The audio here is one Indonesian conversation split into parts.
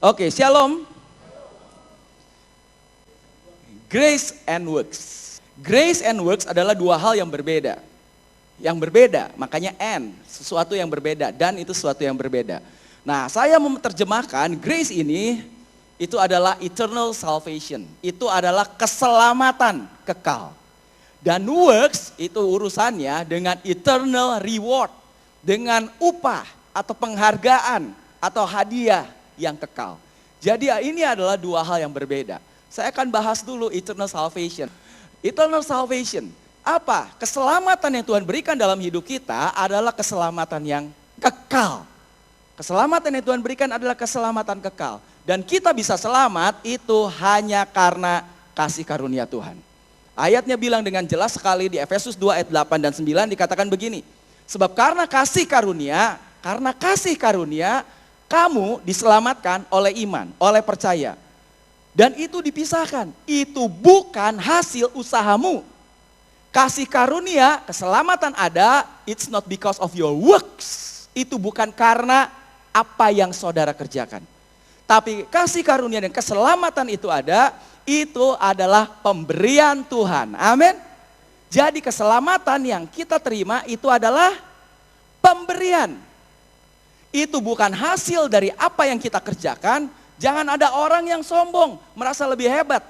Oke, shalom. Grace and works. Grace and works adalah dua hal yang berbeda. Yang berbeda, makanya and, sesuatu yang berbeda, dan itu sesuatu yang berbeda. Nah, saya menerjemahkan grace ini, itu adalah eternal salvation. Itu adalah keselamatan kekal. Dan works itu urusannya dengan eternal reward. Dengan upah atau penghargaan atau hadiah yang kekal. Jadi ini adalah dua hal yang berbeda. Saya akan bahas dulu eternal salvation. Eternal salvation, apa? Keselamatan yang Tuhan berikan dalam hidup kita adalah keselamatan yang kekal. Keselamatan yang Tuhan berikan adalah keselamatan kekal. Dan kita bisa selamat itu hanya karena kasih karunia Tuhan. Ayatnya bilang dengan jelas sekali di Efesus 2 ayat 8 dan 9 dikatakan begini. Sebab karena kasih karunia, kamu diselamatkan oleh iman, oleh percaya. Dan itu dipisahkan, itu bukan hasil usahamu. Kasih karunia, keselamatan ada, it's not because of your works. Itu bukan karena apa yang saudara kerjakan. Tapi kasih karunia dan keselamatan itu ada, itu adalah pemberian Tuhan. Amin. Jadi keselamatan yang kita terima itu adalah pemberian. Itu bukan hasil dari apa yang kita kerjakan. Jangan ada orang yang sombong, merasa lebih hebat.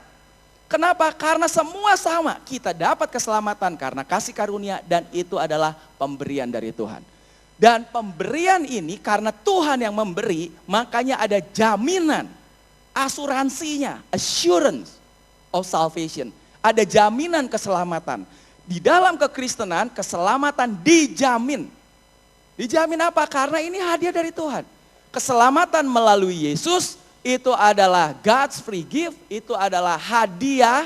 Kenapa? Karena semua sama. Kita dapat keselamatan karena kasih karunia dan itu adalah pemberian dari Tuhan. Dan pemberian ini karena Tuhan yang memberi, makanya ada jaminan, asuransinya, assurance of salvation. Ada jaminan keselamatan. Di dalam kekristenan, keselamatan dijamin. Dijamin apa? Karena ini hadiah dari Tuhan. Keselamatan melalui Yesus, itu adalah God's free gift, itu adalah hadiah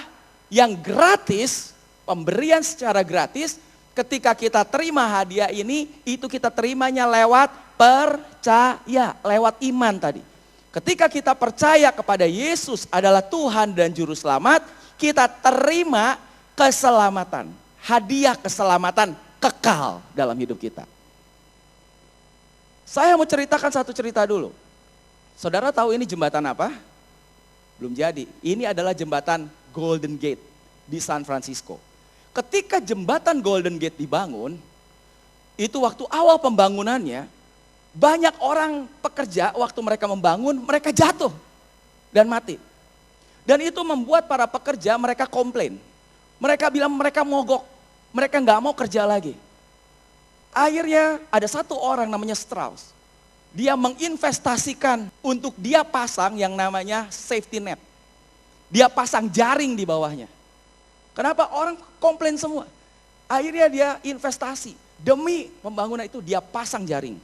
yang gratis, pemberian secara gratis. Ketika kita terima hadiah ini, itu kita terimanya lewat percaya, lewat iman tadi. Ketika kita percaya kepada Yesus adalah Tuhan dan Juru Selamat, kita terima keselamatan, hadiah keselamatan kekal dalam hidup kita. Saya mau ceritakan satu cerita dulu. Saudara tahu ini jembatan apa? Belum jadi. Ini adalah jembatan Golden Gate di San Francisco. Ketika jembatan Golden Gate dibangun, itu waktu awal pembangunannya, banyak orang pekerja waktu mereka membangun, mereka jatuh dan mati. Dan itu membuat para pekerja mereka komplain. Mereka bilang mereka mogok, mereka nggak mau kerja lagi. Akhirnya ada satu orang namanya Strauss. Dia menginvestasikan untuk dia pasang yang namanya safety net. Dia pasang jaring di bawahnya. Kenapa? Orang komplain semua. Akhirnya dia investasi. Demi pembangunan itu dia pasang jaring.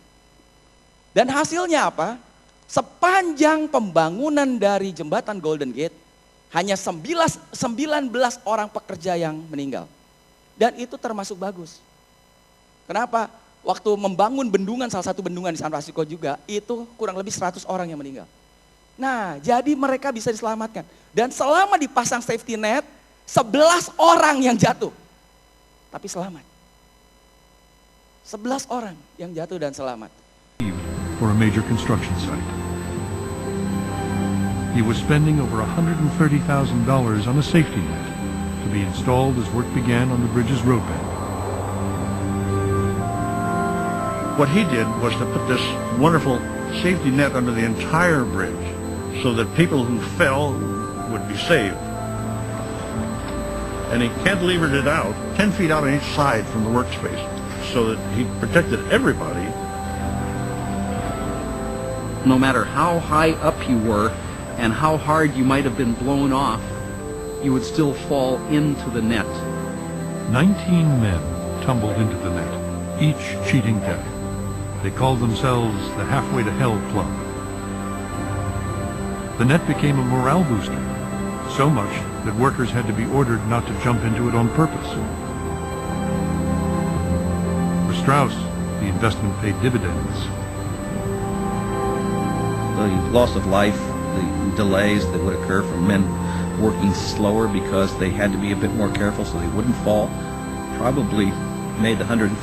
Dan hasilnya apa? Sepanjang pembangunan dari jembatan Golden Gate, hanya 19 orang pekerja yang meninggal. Dan itu termasuk bagus. Kenapa? Waktu membangun bendungan, salah satu bendungan di San Francisco juga, itu kurang lebih 100 orang yang meninggal. Nah, jadi mereka bisa diselamatkan. Dan selama dipasang safety net, 11 orang yang jatuh. Tapi selamat. 11 orang yang jatuh dan selamat. For a major construction site. He was spending over $130,000 on a safety net to be installed as work began on the bridge's roadbed. What he did was to put this wonderful safety net under the entire bridge so that people who fell would be saved. And he cantilevered it out 10 feet out on each side from the workspace so that he protected everybody. No matter how high up you were and how hard you might have been blown off, you would still fall into the net. 19 men tumbled into the net, each cheating death. They called themselves the Halfway to Hell Club. The net became a morale booster, so much that workers had to be ordered not to jump into it on purpose. For Strauss, the investment paid dividends. The loss of life, the delays that would occur from men working slower because they had to be a bit more careful so they wouldn't fall, probably made the $130,000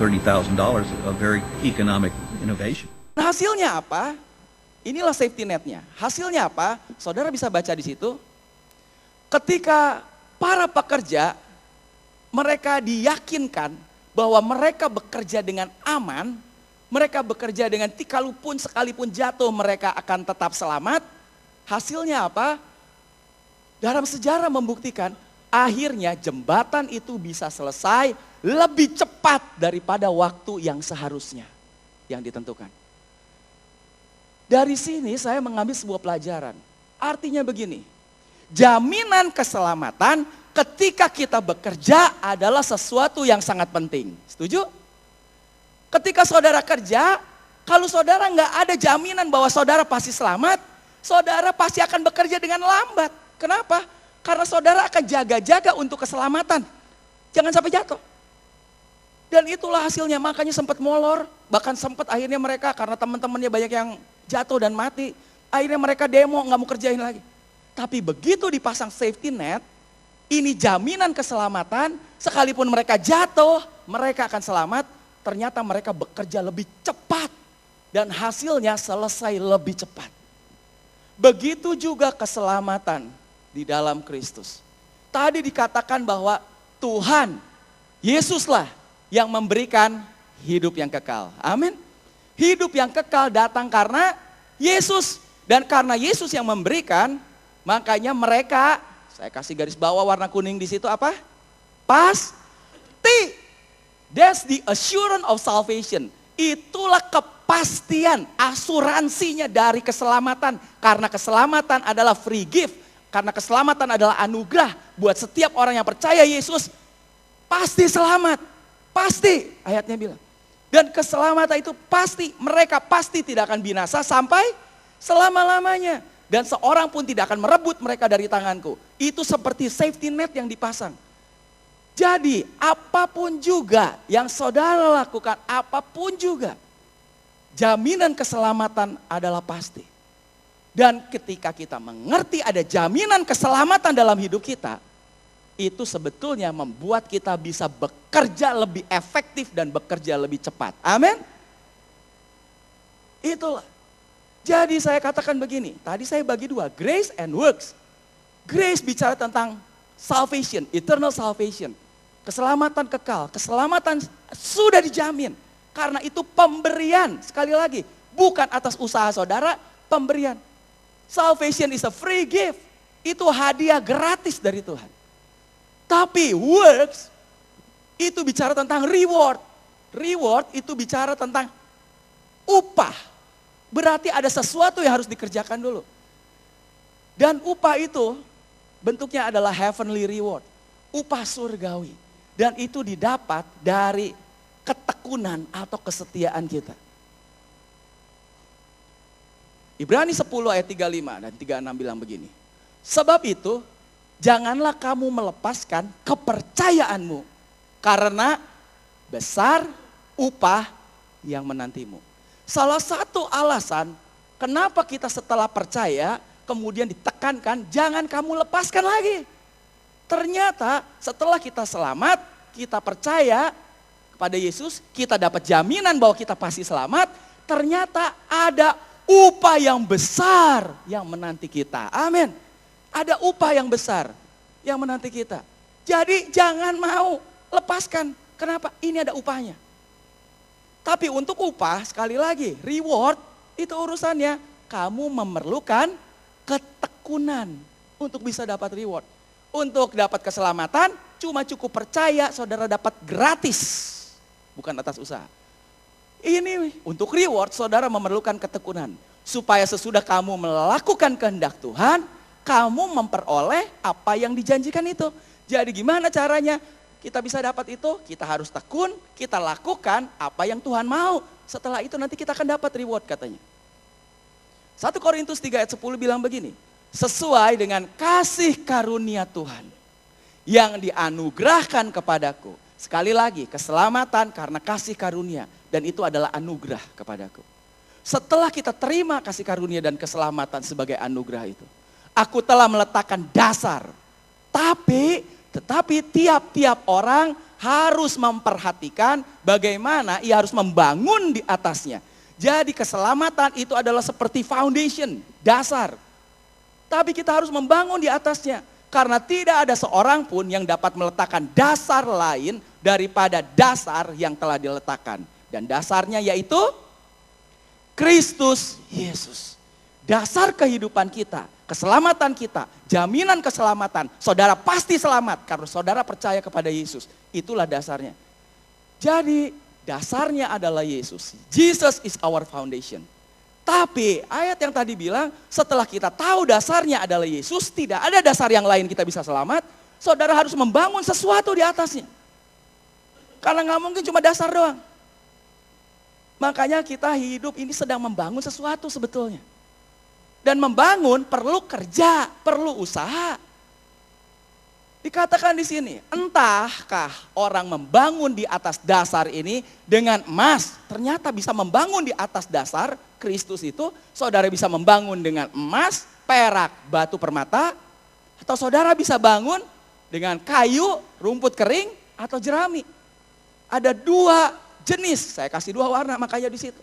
a very economic innovation. Hasilnya apa? inilah safety netnya. Hasilnya apa? Saudara bisa baca di situ. Ketika para pekerja, mereka diyakinkan bahwa mereka bekerja dengan aman, mereka bekerja dengan kalaupun sekalipun jatuh mereka akan tetap selamat. Hasilnya apa? Dalam sejarah membuktikan akhirnya jembatan itu bisa selesai lebih cepat daripada waktu yang seharusnya yang ditentukan. Dari sini saya mengambil sebuah pelajaran. Artinya begini, jaminan keselamatan ketika kita bekerja adalah sesuatu yang sangat penting. Setuju? Ketika saudara kerja, kalau saudara nggak ada jaminan bahwa saudara pasti selamat, saudara pasti akan bekerja dengan lambat. Kenapa? Karena saudara akan jaga-jaga untuk keselamatan. Jangan sampai jatuh. Dan itulah hasilnya, makanya sempat molor. Bahkan sempat akhirnya mereka, karena teman-temannya banyak yang jatuh dan mati, akhirnya mereka demo, nggak mau kerjain lagi. Tapi begitu dipasang safety net, ini jaminan keselamatan, sekalipun mereka jatuh, mereka akan selamat. Ternyata mereka bekerja lebih cepat dan hasilnya selesai lebih cepat. Begitu juga keselamatan di dalam Kristus. Tadi dikatakan bahwa Tuhan, Yesuslah yang memberikan hidup yang kekal. Amin. Hidup yang kekal datang karena Yesus. Dan karena Yesus yang memberikan, makanya mereka, saya kasih garis bawah warna kuning di situ apa? Pasti. That's the assurance of salvation. Itulah kepastian, asuransinya dari keselamatan. Karena keselamatan adalah free gift. Karena keselamatan adalah anugerah buat setiap orang yang percaya Yesus. Pasti selamat. Pasti, ayatnya bilang. Dan keselamatan itu pasti, mereka pasti tidak akan binasa sampai selama-lamanya. Dan seorang pun tidak akan merebut mereka dari tanganku. Itu seperti safety net yang dipasang. Jadi apapun juga yang saudara lakukan, apapun juga, jaminan keselamatan adalah pasti. Dan ketika kita mengerti ada jaminan keselamatan dalam hidup kita, itu sebetulnya membuat kita bisa bekerja lebih efektif dan bekerja lebih cepat. Amin. Itulah. Jadi saya katakan begini, tadi saya bagi dua, grace and works. Grace bicara tentang salvation, eternal salvation. Keselamatan kekal, keselamatan sudah dijamin. Karena itu pemberian, sekali lagi, bukan atas usaha saudara, pemberian. Salvation is a free gift, itu hadiah gratis dari Tuhan. Tapi works, itu bicara tentang reward. Reward itu bicara tentang upah. Berarti ada sesuatu yang harus dikerjakan dulu. Dan upah itu bentuknya adalah heavenly reward, upah surgawi. Dan itu didapat dari ketekunan atau kesetiaan kita. Ibrani 10 ayat 35 dan 36 bilang begini. Sebab itu, janganlah kamu melepaskan kepercayaanmu, karena besar upah yang menantimu. Salah satu alasan kenapa kita setelah percaya, kemudian ditekankan, jangan kamu lepaskan lagi. Ternyata setelah kita selamat, kita percaya kepada Yesus, kita dapat jaminan bahwa kita pasti selamat, ternyata ada upah yang besar yang menanti kita. Amin. Ada upah yang besar yang menanti kita. Jadi jangan mau lepaskan. Kenapa? Ini ada upahnya. Tapi untuk upah, sekali lagi, reward itu urusannya. Kamu memerlukan ketekunan untuk bisa dapat reward. Untuk dapat keselamatan, cuma cukup percaya saudara dapat gratis. Bukan atas usaha. Ini untuk reward saudara memerlukan ketekunan. Supaya sesudah kamu melakukan kehendak Tuhan, kamu memperoleh apa yang dijanjikan itu. Jadi gimana caranya kita bisa dapat itu? Kita harus tekun, kita lakukan apa yang Tuhan mau. Setelah itu nanti kita akan dapat reward katanya. 1 Korintus 3 ayat 10 bilang begini. Sesuai dengan kasih karunia Tuhan yang dianugerahkan kepadaku. Sekali lagi, keselamatan karena kasih karunia. Dan itu adalah anugerah kepadaku. Setelah kita terima kasih karunia dan keselamatan sebagai anugerah itu, aku telah meletakkan dasar. Tetapi tiap-tiap orang harus memperhatikan bagaimana ia harus membangun di atasnya. Jadi keselamatan itu adalah seperti foundation, dasar. Tapi kita harus membangun di atasnya. Karena tidak ada seorang pun yang dapat meletakkan dasar lain daripada dasar yang telah diletakkan. Dan dasarnya yaitu Kristus Yesus. Dasar kehidupan kita, keselamatan kita, jaminan keselamatan. Saudara pasti selamat karena saudara percaya kepada Yesus. Itulah dasarnya. Jadi dasarnya adalah Yesus. Jesus is our foundation. Tapi ayat yang tadi bilang setelah kita tahu dasarnya adalah Yesus, tidak ada dasar yang lain kita bisa selamat. Saudara harus membangun sesuatu di atasnya. Karena nggak mungkin cuma dasar doang. Makanya kita hidup ini sedang membangun sesuatu sebetulnya. Dan membangun perlu kerja, perlu usaha. Dikatakan di sini, entahkah orang membangun di atas dasar ini dengan emas, ternyata bisa membangun di atas dasar Kristus itu, saudara bisa membangun dengan emas, perak, batu permata, atau saudara bisa bangun dengan kayu, rumput kering, atau jerami. Ada dua jenis, saya kasih dua warna makanya di situ.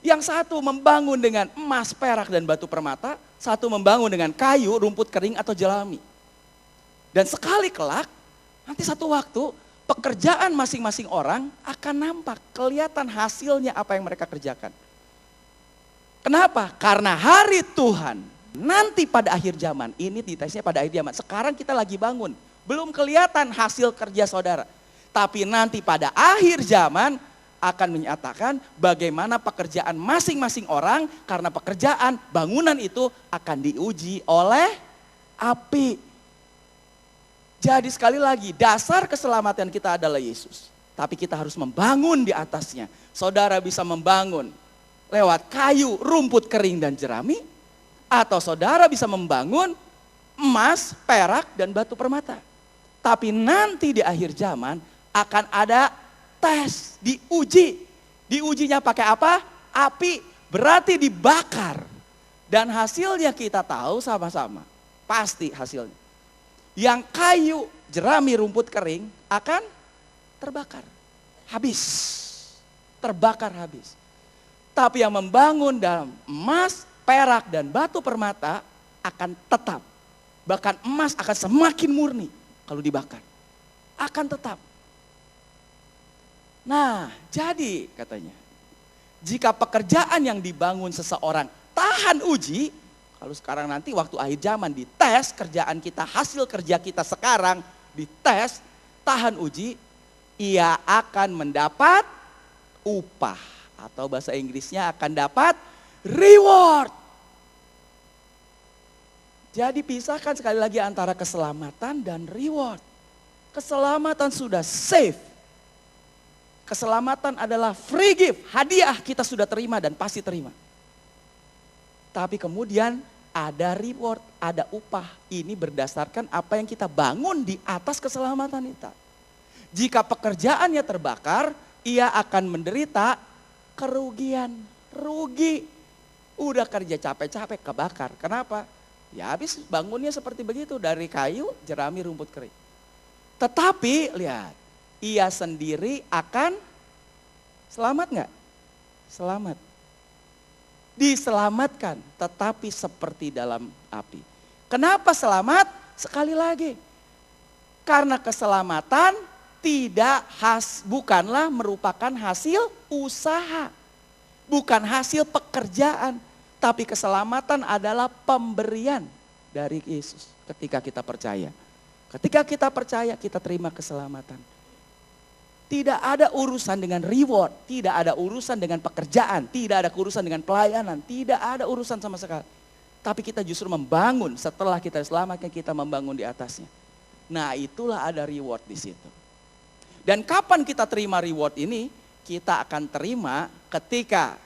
Yang satu membangun dengan emas, perak, dan batu permata, satu membangun dengan kayu, rumput kering, atau jerami. Dan sekali kelak, nanti satu waktu, pekerjaan masing-masing orang akan nampak, kelihatan hasilnya apa yang mereka kerjakan. Kenapa? Karena hari Tuhan, nanti pada akhir zaman, ini ditesnya pada akhir zaman, sekarang kita lagi bangun, belum kelihatan hasil kerja saudara. Tapi nanti pada akhir zaman akan menyatakan bagaimana pekerjaan masing-masing orang, karena pekerjaan bangunan itu akan diuji oleh api. Jadi sekali lagi, dasar keselamatan kita adalah Yesus. Tapi kita harus membangun di atasnya. Saudara bisa membangun lewat kayu, rumput kering, dan jerami. Atau saudara bisa membangun emas, perak, dan batu permata. Tapi nanti di akhir zaman akan ada tes, diuji. Diujinya pakai apa? Api, berarti dibakar. Dan hasilnya kita tahu sama-sama. Pasti hasilnya. Yang kayu, jerami, rumput kering akan terbakar. Habis. Terbakar habis. Tapi yang membangun dalam emas, perak, dan batu permata akan tetap. Bahkan emas akan semakin murni kalau dibakar. Akan tetap. Nah, jadi katanya, jika pekerjaan yang dibangun seseorang tahan uji, kalau sekarang nanti waktu akhir zaman dites kerjaan kita, hasil kerja kita sekarang dites, tahan uji, ia akan mendapat upah. Atau bahasa Inggrisnya akan dapat reward. Jadi pisahkan sekali lagi antara keselamatan dan reward. Keselamatan sudah safe. Keselamatan adalah free gift, hadiah kita sudah terima dan pasti terima. Tapi kemudian ada reward, ada upah. Ini berdasarkan apa yang kita bangun di atas keselamatan kita. Jika pekerjaannya terbakar, ia akan menderita kerugian. Rugi. Udah kerja capek-capek, kebakar. Kenapa? Ya habis bangunnya seperti begitu, dari kayu, jerami, rumput kering. Tetapi lihat, ia sendiri akan selamat nggak? Selamat. Diselamatkan, tetapi seperti dalam api. Kenapa selamat? Sekali lagi, karena keselamatan bukanlah merupakan hasil usaha, bukan hasil pekerjaan, tapi keselamatan adalah pemberian dari Yesus ketika kita percaya. Ketika kita percaya, kita terima keselamatan. Tidak ada urusan dengan reward, tidak ada urusan dengan pekerjaan, tidak ada urusan dengan pelayanan, tidak ada urusan sama sekali. Tapi kita justru membangun, setelah kita selamatkan, kita membangun di atasnya. Nah, itulah ada reward di situ. Dan kapan kita terima reward ini? Kita akan terima ketika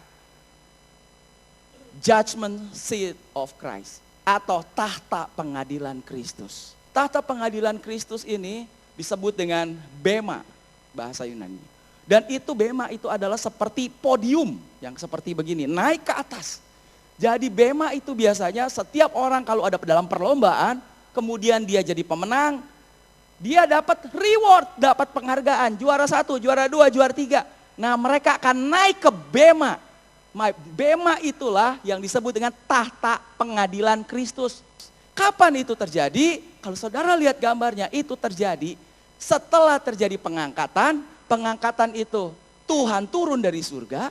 judgment seat of Christ, atau tahta pengadilan Kristus. Tahta pengadilan Kristus ini disebut dengan bema, bahasa Yunani. Dan itu bema itu adalah seperti podium yang seperti begini, naik ke atas. Jadi bema itu biasanya setiap orang kalau ada dalam perlombaan, kemudian dia jadi pemenang, dia dapat reward, dapat penghargaan, juara 1, juara 2, juara 3. Nah mereka akan naik ke bema. Bema itulah yang disebut dengan tahta pengadilan Kristus. Kapan itu terjadi? Kalau saudara lihat gambarnya, itu terjadi setelah terjadi pengangkatan. Pengangkatan itu Tuhan turun dari surga,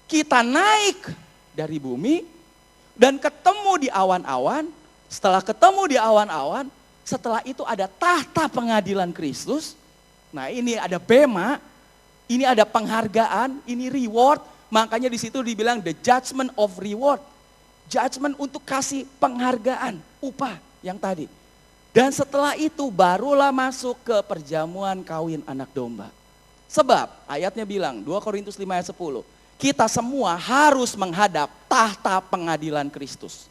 kita naik dari bumi, dan ketemu di awan-awan. Setelah ketemu di awan-awan, setelah itu ada tahta pengadilan Kristus. Nah, ini ada bema, ini ada penghargaan, ini reward. Makanya di situ dibilang the judgment of reward. Judgment untuk kasih penghargaan, upah yang tadi. Dan setelah itu barulah masuk ke perjamuan kawin anak domba. Sebab ayatnya bilang 2 Korintus 5 ayat 10. Kita semua harus menghadap tahta pengadilan Kristus.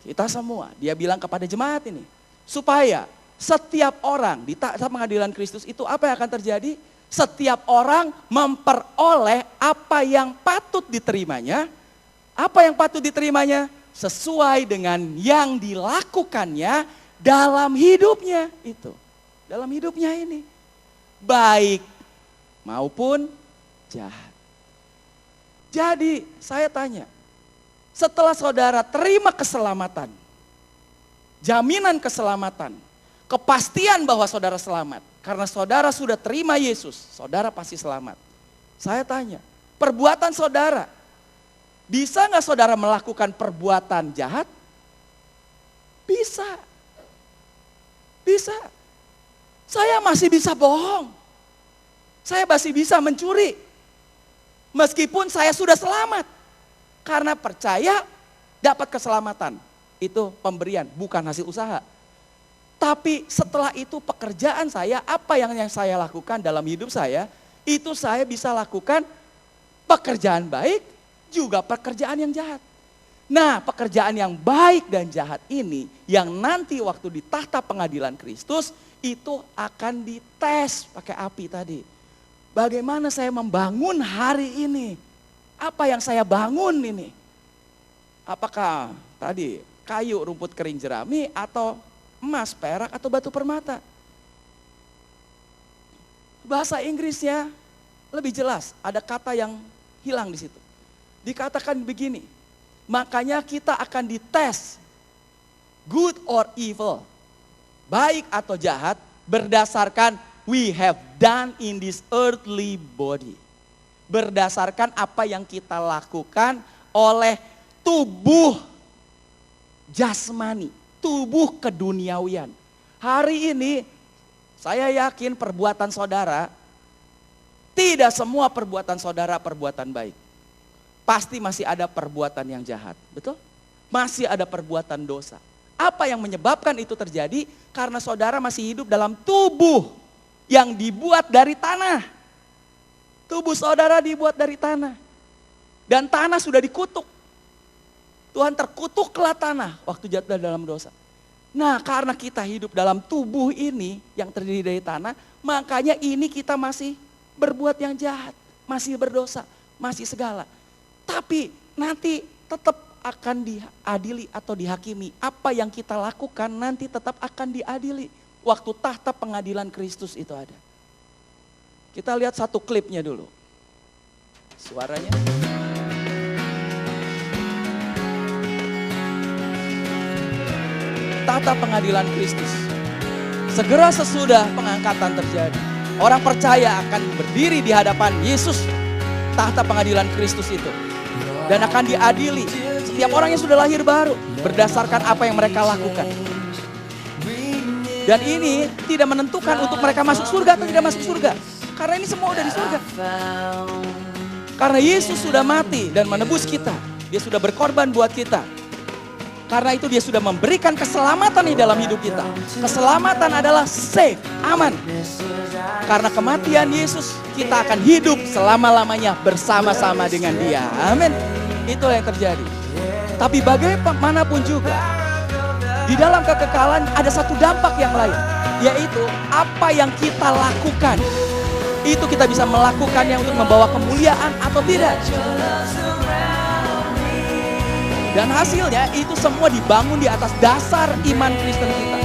Kita semua, dia bilang kepada jemaat ini. Supaya setiap orang di tahta pengadilan Kristus itu apa yang akan terjadi? Setiap orang memperoleh apa yang patut diterimanya. Apa yang patut diterimanya? Sesuai dengan yang dilakukannya dalam hidupnya itu. Dalam hidupnya ini. Baik maupun jahat. Jadi saya tanya, setelah saudara terima keselamatan, jaminan keselamatan, kepastian bahwa saudara selamat, karena saudara sudah terima Yesus, saudara pasti selamat. Saya tanya, perbuatan saudara, bisa nggak saudara melakukan perbuatan jahat? Bisa. Bisa. Saya masih bisa bohong. Saya masih bisa mencuri. Meskipun saya sudah selamat. Karena percaya dapat keselamatan. Itu pemberian, bukan hasil usaha. Tapi setelah itu pekerjaan saya, apa yang saya lakukan dalam hidup saya, itu saya bisa lakukan pekerjaan baik, juga pekerjaan yang jahat. Nah, pekerjaan yang baik dan jahat ini, yang nanti waktu di tahta pengadilan Kristus, itu akan dites pakai api tadi. Bagaimana saya membangun hari ini? Apa yang saya bangun ini? Apakah tadi kayu, rumput kering, jerami, atau emas, perak, atau batu permata? Bahasa Inggrisnya lebih jelas, ada kata yang hilang di situ. Dikatakan begini, makanya kita akan dites, good or evil, baik atau jahat, berdasarkan we have done in this earthly body. Berdasarkan apa yang kita lakukan oleh tubuh jasmani, tubuh keduniawian. Hari ini saya yakin perbuatan saudara, tidak semua perbuatan saudara perbuatan baik. Pasti masih ada perbuatan yang jahat, betul? Masih ada perbuatan dosa. Apa yang menyebabkan itu terjadi? Karena saudara masih hidup dalam tubuh yang dibuat dari tanah. Tubuh saudara dibuat dari tanah. Dan tanah sudah dikutuk. Tuhan terkutuklah tanah waktu jatuh dalam dosa. Nah, karena kita hidup dalam tubuh ini yang terdiri dari tanah, makanya ini kita masih berbuat yang jahat, masih berdosa, masih segala. Tapi nanti tetap akan diadili atau dihakimi. Apa yang kita lakukan nanti tetap akan diadili. Waktu tahta pengadilan Kristus itu ada. Kita lihat satu klipnya dulu. Suaranya. Tahta pengadilan Kristus. Segera sesudah pengangkatan terjadi, orang percaya akan berdiri di hadapan Yesus, tahta pengadilan Kristus itu. Dan akan diadili setiap orang yang sudah lahir baru berdasarkan apa yang mereka lakukan. Dan ini tidak menentukan untuk mereka masuk surga atau tidak masuk surga. Karena ini semua udah di surga. Karena Yesus sudah mati dan menebus kita. Dia sudah berkorban buat kita. Karena itu dia sudah memberikan keselamatan di dalam hidup kita. Keselamatan adalah safe, aman. Karena kematian Yesus, kita akan hidup selama-lamanya bersama-sama dengan dia. Amin. Itulah yang terjadi. Tapi bagaimanapun juga, di dalam kekekalan ada satu dampak yang lain. Yaitu apa yang kita lakukan. Itu kita bisa melakukannya untuk membawa kemuliaan atau tidak. Dan hasilnya itu semua dibangun di atas dasar iman Kristen kita.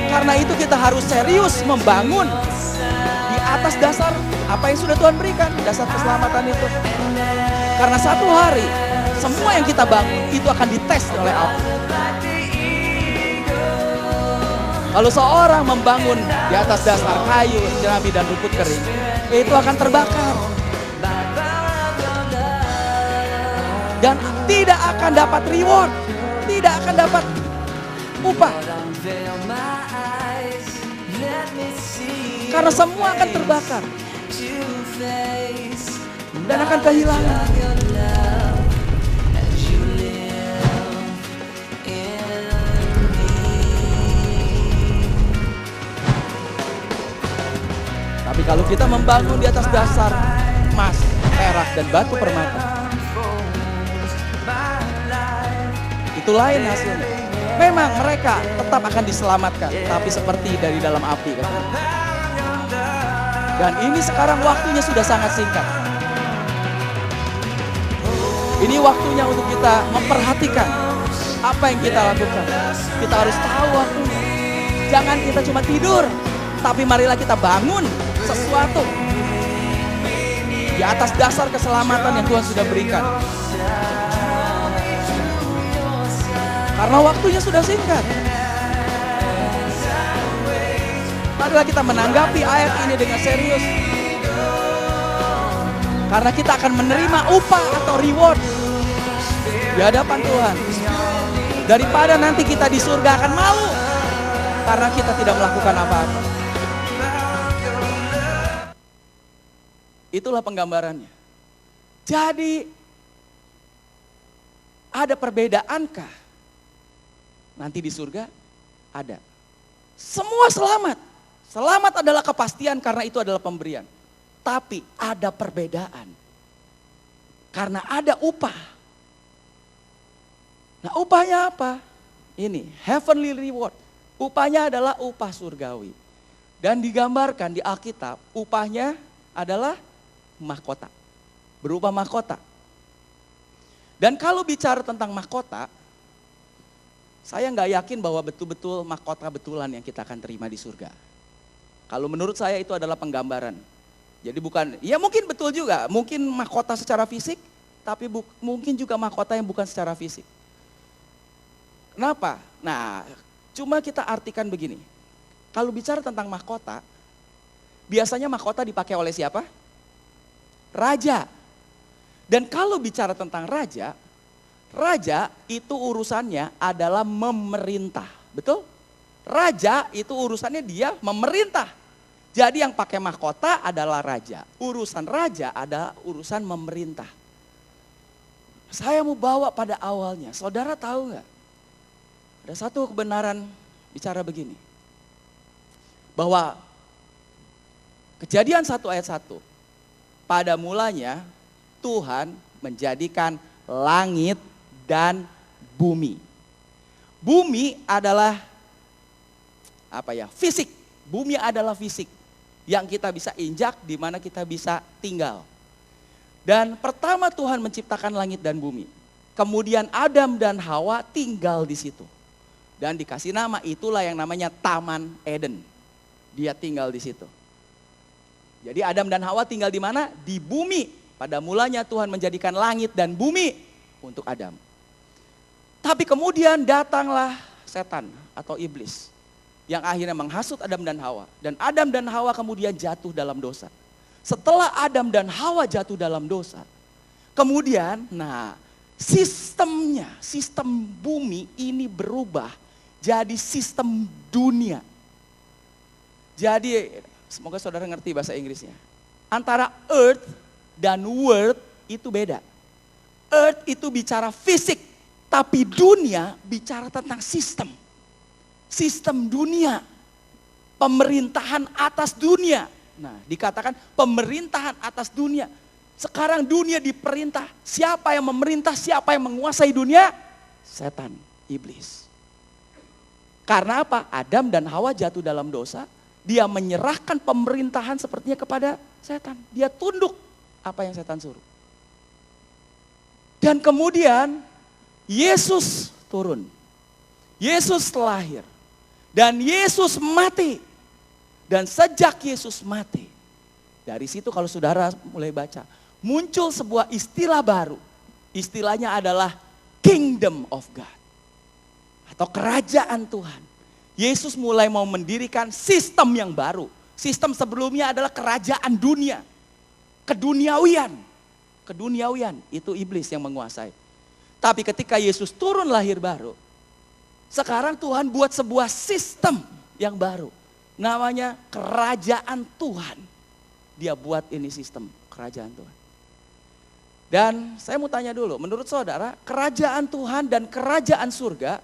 Karena itu kita harus serius membangun di atas dasar Apa yang sudah Tuhan berikan, dasar keselamatan itu. Karena satu hari, semua yang kita bangun itu akan dites oleh api. Kalau seorang membangun di atas dasar kayu, jerami dan rumput kering, itu akan terbakar. Dan tidak akan dapat reward, tidak akan dapat upah. Karena semua akan terbakar dan akan kehilangan. Tapi kalau kita membangun di atas dasar emas, perak, dan batu permata, itu lain hasilnya. Memang mereka tetap akan diselamatkan, tapi seperti dari dalam api. Dan ini sekarang waktunya sudah sangat singkat. Ini waktunya untuk kita memperhatikan apa yang kita lakukan. Kita harus tahu waktunya. Jangan kita cuma tidur, tapi marilah kita bangun sesuatu di atas dasar keselamatan yang Tuhan sudah berikan. Karena waktunya sudah singkat. Marilah kita menanggapi ayat ini dengan serius. Karena kita akan menerima upah atau reward di hadapan Tuhan. Daripada nanti kita di surga akan malu karena kita tidak melakukan apa-apa. Itulah penggambarannya. Jadi ada perbedaankah nanti di surga? Ada. Semua selamat. Selamat adalah kepastian karena itu adalah pemberian. Tapi ada perbedaan. Karena ada upah. Nah, upahnya apa? Ini heavenly reward. Upahnya adalah upah surgawi. Dan digambarkan di Alkitab, upahnya adalah mahkota. Berupa mahkota. Dan kalau bicara tentang mahkota, saya nggak yakin bahwa betul-betul mahkota betulan yang kita akan terima di surga. Kalau menurut saya itu adalah penggambaran. Jadi bukan, ya mungkin betul juga, mungkin mahkota secara fisik, tapi mungkin juga mahkota yang bukan secara fisik. Kenapa? Nah, cuma kita artikan begini. Kalau bicara tentang mahkota, biasanya mahkota dipakai oleh siapa? Raja. Dan kalau bicara tentang raja, raja itu urusannya adalah memerintah, betul? Raja itu urusannya dia memerintah. Jadi yang pakai mahkota adalah raja. Urusan raja adalah urusan memerintah. Saya mau bawa pada awalnya, saudara tahu nggak? Ada satu kebenaran bicara begini. Bahwa Kejadian 1 ayat 1. Pada mulanya Tuhan menjadikan langit dan bumi. Bumi adalah fisik. Bumi adalah fisik yang kita bisa injak, di mana kita bisa tinggal. Dan pertama Tuhan menciptakan langit dan bumi. Kemudian Adam dan Hawa tinggal di situ. Dan dikasih nama, itulah yang namanya Taman Eden. Dia tinggal di situ. Jadi Adam dan Hawa tinggal di mana? Di bumi. Pada mulanya Tuhan menjadikan langit dan bumi untuk Adam. Tapi kemudian datanglah setan atau iblis yang akhirnya menghasut Adam dan Hawa. Dan Adam dan Hawa kemudian jatuh dalam dosa. Setelah Adam dan Hawa jatuh dalam dosa, kemudian sistem bumi ini berubah jadi sistem dunia. Jadi semoga saudara ngerti bahasa Inggrisnya. Antara earth dan world itu beda. Earth itu bicara fisik, tapi dunia bicara tentang sistem. Sistem dunia, pemerintahan atas dunia. Nah, dikatakan pemerintahan atas dunia. Sekarang dunia diperintah. Siapa yang memerintah, siapa yang menguasai dunia? Setan, iblis. Karena apa? Adam dan Hawa jatuh dalam dosa. Dia menyerahkan pemerintahan sepertinya kepada setan. Dia tunduk apa yang setan suruh. Dan kemudian Yesus turun. Yesus lahir. Dan Yesus mati. Dan sejak Yesus mati, Dari situ kalau saudara mulai baca, muncul sebuah istilah baru. Istilahnya adalah Kingdom of God. Atau kerajaan Tuhan. Yesus mulai mau mendirikan sistem yang baru. Sistem sebelumnya adalah kerajaan dunia. Keduniawian. Keduniawian, itu iblis yang menguasai. Tapi ketika Yesus turun lahir baru, sekarang Tuhan buat sebuah sistem yang baru. Namanya kerajaan Tuhan. Dia buat ini sistem kerajaan Tuhan. Dan saya mau tanya dulu, menurut saudara, kerajaan Tuhan dan kerajaan surga,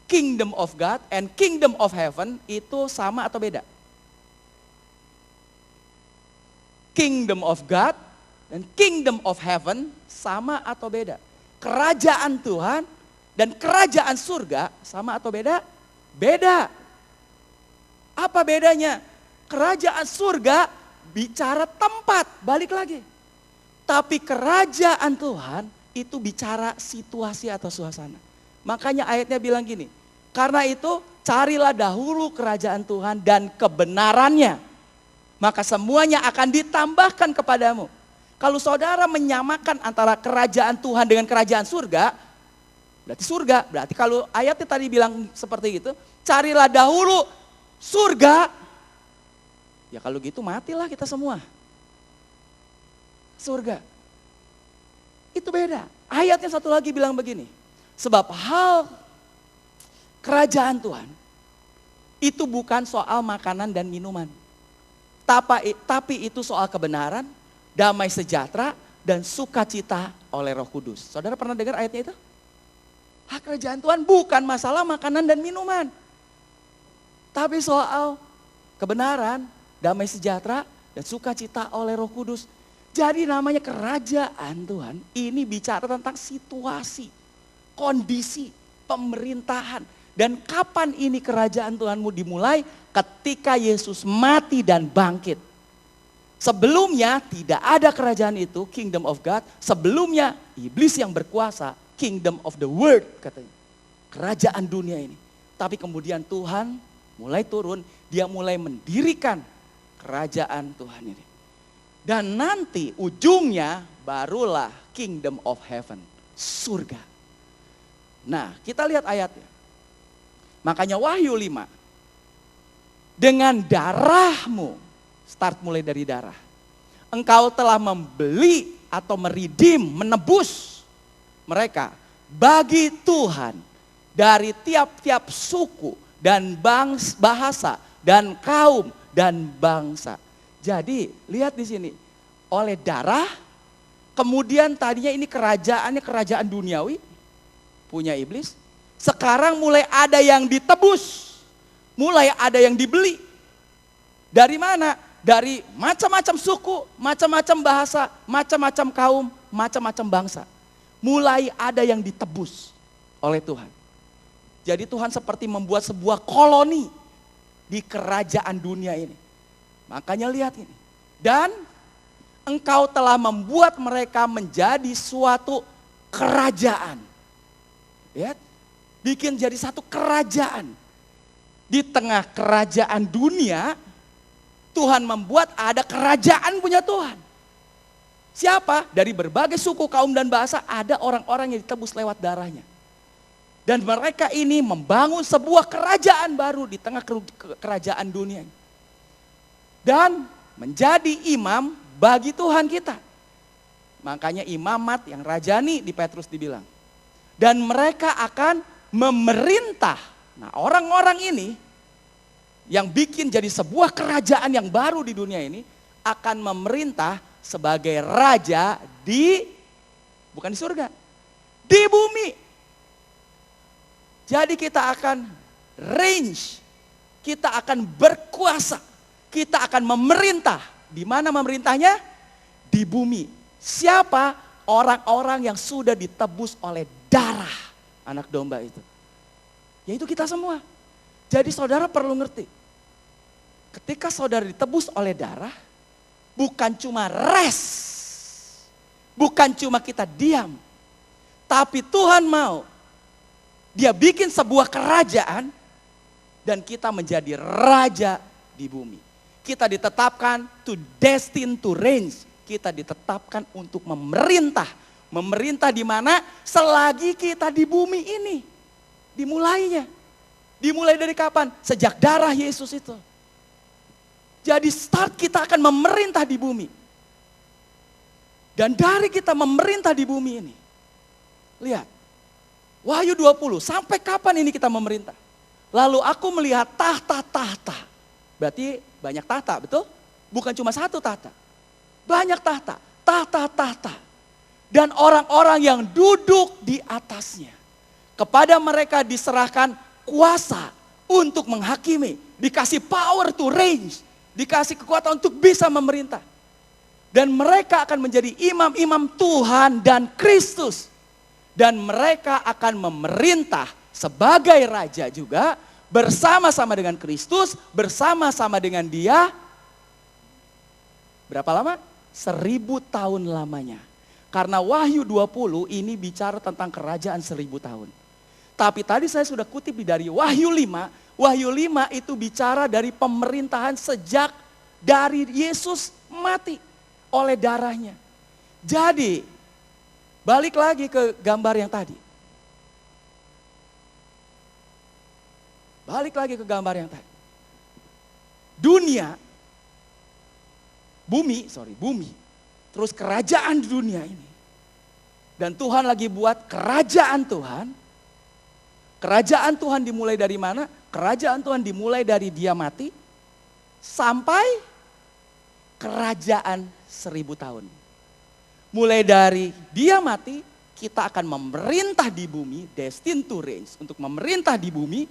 Kingdom of God and Kingdom of Heaven itu sama atau beda? Kingdom of God dan Kingdom of Heaven sama atau beda? Kerajaan Tuhan dan kerajaan surga sama atau beda? Beda. Apa bedanya? Kerajaan surga bicara tempat, balik lagi. Tapi kerajaan Tuhan itu bicara situasi atau suasana. Makanya ayatnya bilang gini, karena itu carilah dahulu kerajaan Tuhan dan kebenarannya. Maka semuanya akan ditambahkan kepadamu. Kalau saudara menyamakan antara kerajaan Tuhan dengan kerajaan surga, berarti surga. Berarti kalau ayatnya tadi bilang seperti itu, carilah dahulu surga. Ya kalau gitu matilah kita semua. Surga. Itu beda. Ayatnya satu lagi bilang begini. Sebab hal kerajaan Tuhan itu bukan soal makanan dan minuman. Tapi itu soal kebenaran, damai sejahtera, dan sukacita oleh Roh Kudus. Saudara pernah dengar ayatnya itu? Hak kerajaan Tuhan bukan masalah makanan dan minuman. Tapi soal kebenaran, damai sejahtera, dan sukacita oleh Roh Kudus. Jadi namanya kerajaan Tuhan ini bicara tentang situasi, kondisi, pemerintahan. Dan kapan ini kerajaan Tuhanmu dimulai? Ketika Yesus mati dan bangkit. Sebelumnya tidak ada kerajaan itu, Kingdom of God. Sebelumnya iblis yang berkuasa, Kingdom of the World katanya. Kerajaan dunia ini. Tapi kemudian Tuhan mulai turun, dia mulai mendirikan kerajaan Tuhan ini. Dan nanti ujungnya barulah Kingdom of Heaven, surga. Nah kita lihat ayatnya. Makanya Wahyu 5, dengan darahmu, start mulai dari darah. Engkau telah membeli atau meridim, menebus mereka bagi Tuhan dari tiap-tiap suku dan bahasa dan kaum dan bangsa. Jadi lihat di sini, oleh darah, kemudian tadinya ini kerajaannya kerajaan duniawi, punya iblis. Sekarang mulai ada yang ditebus, mulai ada yang dibeli. Dari mana? Dari macam-macam suku, macam-macam bahasa, macam-macam kaum, macam-macam bangsa. Mulai ada yang ditebus oleh Tuhan. Jadi Tuhan seperti membuat sebuah koloni di kerajaan dunia ini. Makanya lihat ini. Dan engkau telah membuat mereka menjadi suatu kerajaan. Lihat, bikin jadi satu kerajaan. Di tengah kerajaan dunia, Tuhan membuat ada kerajaan punya Tuhan. Siapa? Dari berbagai suku, kaum dan bahasa ada orang-orang yang ditebus lewat darahnya. Dan mereka ini membangun sebuah kerajaan baru di tengah kerajaan dunia. Dan menjadi imam bagi Tuhan kita. Makanya imamat yang rajani di Petrus dibilang. Dan mereka akan memerintah. Nah orang-orang ini yang bikin jadi sebuah kerajaan yang baru di dunia ini akan memerintah sebagai raja bukan di surga, di bumi. Jadi kita akan range, kita akan berkuasa, kita akan memerintah. Di mana memerintahnya? Di bumi. Siapa? Orang-orang yang sudah ditebus oleh darah anak domba itu. Yaitu kita semua. Jadi saudara perlu ngerti. Ketika saudara ditebus oleh darah, bukan cuma rest. Bukan cuma kita diam. Tapi Tuhan mau. Dia bikin sebuah kerajaan dan kita menjadi raja di bumi. Kita ditetapkan to destined to reign. Kita ditetapkan untuk memerintah. Memerintah di mana? Selagi kita di bumi ini. Dimulainya. Dimulai dari kapan? Sejak darah Yesus itu. Jadi start kita akan memerintah di bumi. Dan dari kita memerintah di bumi ini. Lihat. Wahyu 20, sampai kapan ini kita memerintah? Lalu aku melihat tahta-tahta. Berarti banyak tahta, betul? Bukan cuma satu tahta. Banyak tahta, tahta-tahta. Dan orang-orang yang duduk di atasnya. Kepada mereka diserahkan kuasa untuk menghakimi. Dikasih power to reign. Dikasih kekuatan untuk bisa memerintah. Dan mereka akan menjadi imam-imam Tuhan dan Kristus. Dan mereka akan memerintah sebagai raja juga. Bersama-sama dengan Kristus. Bersama-sama dengan dia. Berapa lama? 1000 tahun lamanya. Karena Wahyu 20 ini bicara tentang kerajaan 1000 tahun. Tapi tadi saya sudah kutip dari Wahyu 5. Wahyu 5 itu bicara dari pemerintahan sejak dari Yesus mati oleh darahnya. Jadi balik lagi ke gambar yang tadi. Balik lagi ke gambar yang tadi. Dunia, bumi, terus kerajaan dunia ini. Dan Tuhan lagi buat kerajaan Tuhan. Kerajaan Tuhan dimulai dari mana? Kerajaan Tuhan dimulai dari dia mati sampai kerajaan 1000 tahun. Mulai dari dia mati, kita akan memerintah di bumi, destined to reign, untuk memerintah di bumi.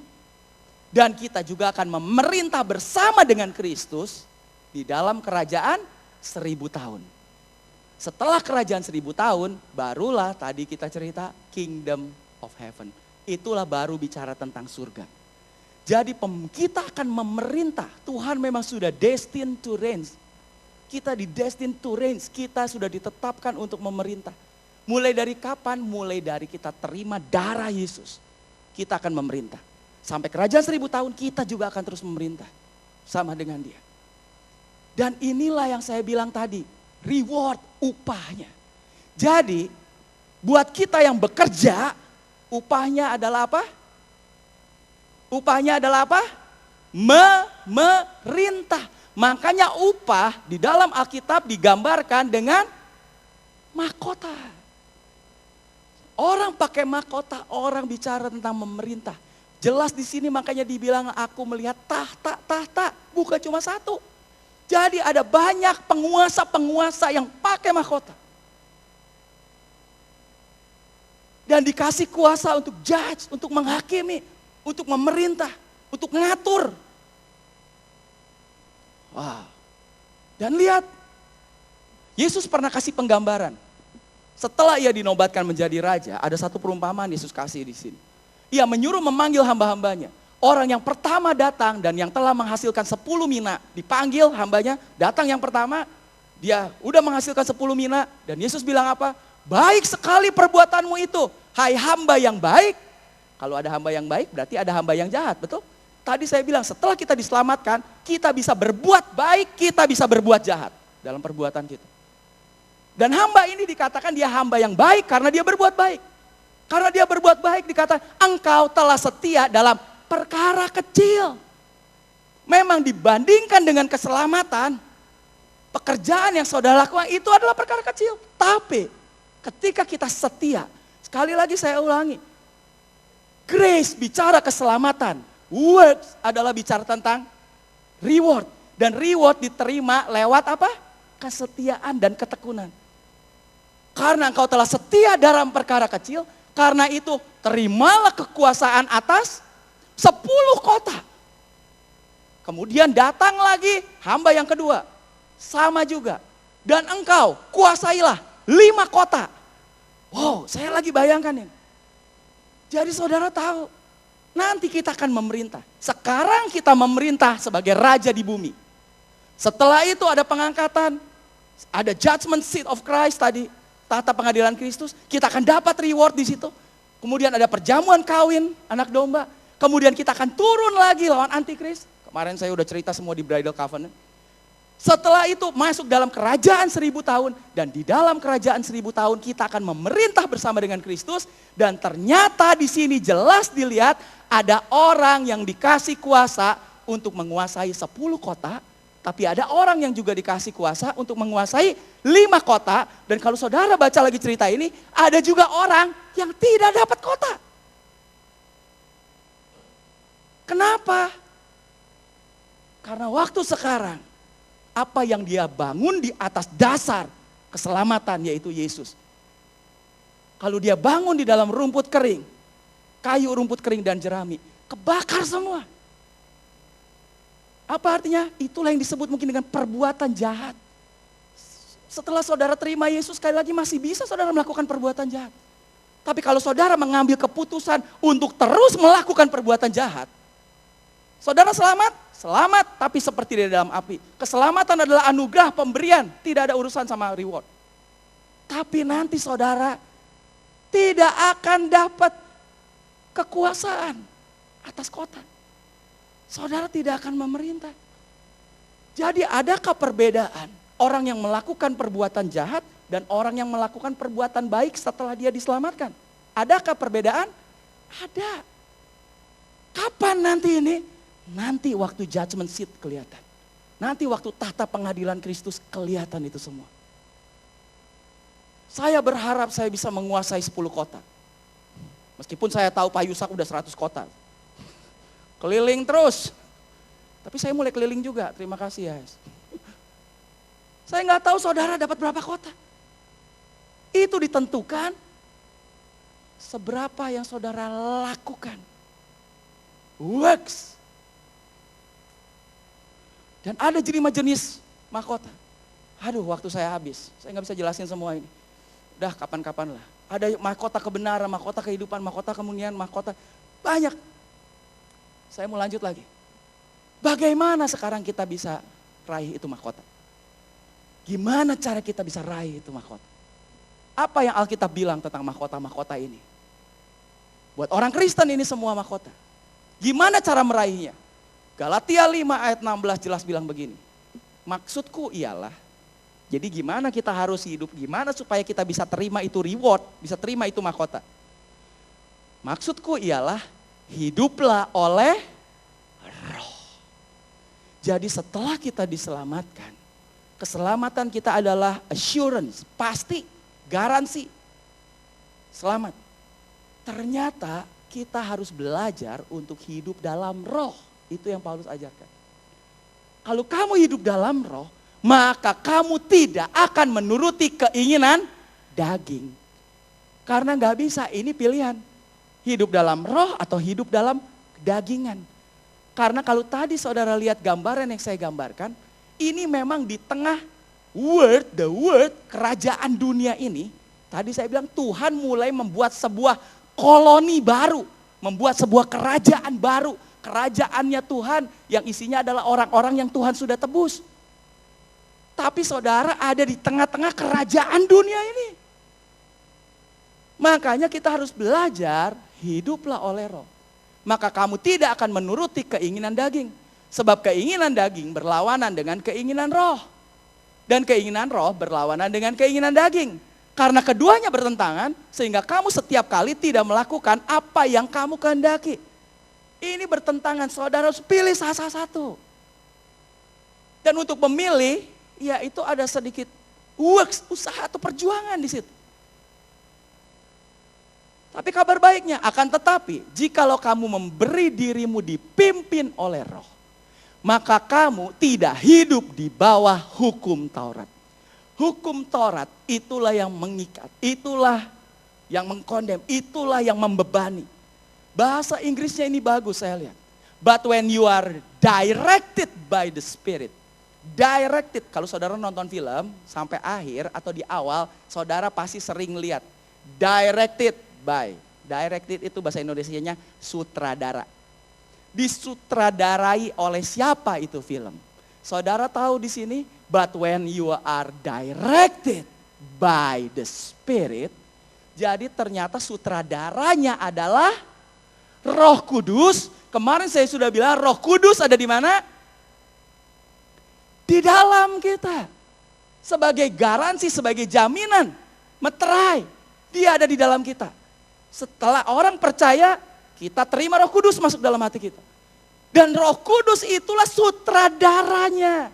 Dan kita juga akan memerintah bersama dengan Kristus di dalam kerajaan 1000 tahun. Setelah kerajaan 1000 tahun, barulah tadi kita cerita kingdom of heaven. Itulah baru bicara tentang surga. Jadi kita akan memerintah. Tuhan memang sudah destined to reign. Kita di destined to reign. Kita sudah ditetapkan untuk memerintah. Mulai dari kapan? Mulai dari kita terima darah Yesus. Kita akan memerintah. Sampai kerajaan 1000 tahun kita juga akan terus memerintah. Sama dengan dia. Dan inilah yang saya bilang tadi. Reward, upahnya. Jadi buat kita yang bekerja, upahnya adalah apa? Upahnya adalah apa? Memerintah. Makanya upah di dalam Alkitab digambarkan dengan mahkota. Orang pakai mahkota, orang bicara tentang memerintah. Jelas di sini makanya dibilang aku melihat tahta, bukan cuma satu. Jadi ada banyak penguasa-penguasa yang pakai mahkota. Dan dikasih kuasa untuk judge, untuk menghakimi, untuk memerintah, untuk ngatur. Wow. Dan lihat, Yesus pernah kasih penggambaran. Setelah ia dinobatkan menjadi raja, ada satu perumpamaan Yesus kasih di sini. Ia menyuruh memanggil hamba-hambanya. Orang yang pertama datang dan yang telah menghasilkan 10 mina, dipanggil hambanya, datang yang pertama, dia udah menghasilkan 10 mina, dan Yesus bilang apa? Baik sekali perbuatanmu itu, hai hamba yang baik. Kalau ada hamba yang baik, berarti ada hamba yang jahat, betul? Tadi saya bilang setelah kita diselamatkan, kita bisa berbuat baik, kita bisa berbuat jahat dalam perbuatan kita. Dan hamba ini dikatakan dia hamba yang baik karena dia berbuat baik. Karena dia berbuat baik dikatakan engkau telah setia dalam perkara kecil. Memang dibandingkan dengan keselamatan, pekerjaan yang saudara lakukan itu adalah perkara kecil. Tapi ketika kita setia, sekali lagi saya ulangi, grace bicara keselamatan, works adalah bicara tentang reward. Dan reward diterima lewat apa? Kesetiaan dan ketekunan. Karena engkau telah setia dalam perkara kecil, karena itu terimalah kekuasaan atas 10 kota. Kemudian datang lagi hamba yang kedua, sama juga. Dan engkau kuasailah 5 kota. Wow, saya lagi bayangkan ini. Jadi saudara tahu, nanti kita akan memerintah. Sekarang kita memerintah sebagai raja di bumi. Setelah itu ada pengangkatan, ada judgment seat of Christ tadi, tahta pengadilan Kristus. Kita akan dapat reward di situ. Kemudian ada perjamuan kawin anak domba. Kemudian kita akan turun lagi lawan antikris. Kemarin saya udah cerita semua di Bridal Covenant. Setelah itu masuk dalam kerajaan 1000 tahun. Dan di dalam kerajaan 1000 tahun kita akan memerintah bersama dengan Kristus. Dan ternyata di sini jelas dilihat ada orang yang dikasih kuasa untuk menguasai 10 kota. Tapi ada orang yang juga dikasih kuasa untuk menguasai 5 kota. Dan kalau saudara baca lagi cerita ini, ada juga orang yang tidak dapat kota. Kenapa? Karena waktu sekarang, apa yang dia bangun di atas dasar keselamatan yaitu Yesus. Kalau dia bangun di dalam rumput kering, kayu rumput kering dan jerami, kebakar semua. Apa artinya? Itulah yang disebut mungkin dengan perbuatan jahat. Setelah saudara terima Yesus, sekali lagi masih bisa saudara melakukan perbuatan jahat. Tapi kalau saudara mengambil keputusan untuk terus melakukan perbuatan jahat, saudara selamat, selamat tapi seperti di dalam api. Keselamatan adalah anugerah pemberian, tidak ada urusan sama reward. Tapi nanti saudara tidak akan dapat kekuasaan atas kota. Saudara tidak akan memerintah. Jadi adakah perbedaan orang yang melakukan perbuatan jahat dan orang yang melakukan perbuatan baik setelah dia diselamatkan? Adakah perbedaan? Ada. Kapan nanti ini? Nanti waktu judgment seat kelihatan. Nanti waktu tahta pengadilan Kristus kelihatan itu semua. Saya berharap saya bisa menguasai 10 kota. Meskipun saya tahu Pak Yusak udah 100 kota. Keliling terus. Tapi saya mulai keliling juga, terima kasih ya. Saya nggak tahu saudara dapat berapa kota. Itu ditentukan seberapa yang saudara lakukan. Works. Dan ada 5 jenis mahkota. Aduh, waktu saya habis. Saya nggak bisa jelasin semua ini. Udah kapan-kapan lah. Ada mahkota kebenaran, mahkota kehidupan, mahkota kemuliaan, mahkota. Banyak. Saya mau lanjut lagi. Bagaimana sekarang kita bisa raih itu mahkota? Gimana cara kita bisa raih itu mahkota? Apa yang Alkitab bilang tentang mahkota-mahkota ini? Buat orang Kristen ini semua mahkota. Gimana cara meraihnya? Galatia 5 ayat 16 jelas bilang begini. Maksudku ialah, jadi gimana kita harus hidup, gimana supaya kita bisa terima itu reward, bisa terima itu mahkota. Maksudku ialah, hiduplah oleh roh. Jadi setelah kita diselamatkan, keselamatan kita adalah assurance, pasti, garansi, selamat. Ternyata kita harus belajar untuk hidup dalam roh. Itu yang Paulus ajarkan. Kalau kamu hidup dalam roh, maka kamu tidak akan menuruti keinginan daging. Karena gak bisa, ini pilihan. Hidup dalam roh atau hidup dalam dagingan. Karena kalau tadi saudara lihat gambaran yang saya gambarkan, ini memang di tengah the word, kerajaan dunia ini. Tadi saya bilang Tuhan mulai membuat sebuah koloni baru. Membuat sebuah kerajaan baru. Kerajaannya Tuhan yang isinya adalah orang-orang yang Tuhan sudah tebus. Tapi saudara ada di tengah-tengah kerajaan dunia ini. Makanya kita harus belajar hiduplah oleh roh. Maka kamu tidak akan menuruti keinginan daging. Sebab keinginan daging berlawanan dengan keinginan roh. Dan keinginan roh berlawanan dengan keinginan daging. Karena keduanya bertentangan sehingga kamu setiap kali tidak melakukan apa yang kamu kehendaki. Ini bertentangan, saudara harus pilih salah satu. Dan untuk memilih, ya itu ada sedikit works, usaha atau perjuangan di situ. Tapi kabar baiknya, akan tetapi, jikalau kamu memberi dirimu dipimpin oleh roh, maka kamu tidak hidup di bawah hukum Taurat. Hukum Taurat itulah yang mengikat, itulah yang mengkondem, itulah yang membebani. Bahasa Inggrisnya ini bagus saya lihat. But when you are directed by the Spirit. Directed, kalau saudara nonton film sampai akhir atau di awal, saudara pasti sering lihat. Directed by. Directed itu bahasa Indonesianya sutradara. Disutradarai oleh siapa itu film? Saudara tahu di sini, but when you are directed by the Spirit. Jadi ternyata sutradaranya adalah Roh Kudus. Kemarin saya sudah bilang Roh Kudus ada di mana? di dalam kita. Sebagai garansi, sebagai jaminan, meterai, dia ada di dalam kita. Setelah orang percaya, kita terima Roh Kudus masuk dalam hati kita. Dan Roh Kudus itulah sutradaranya.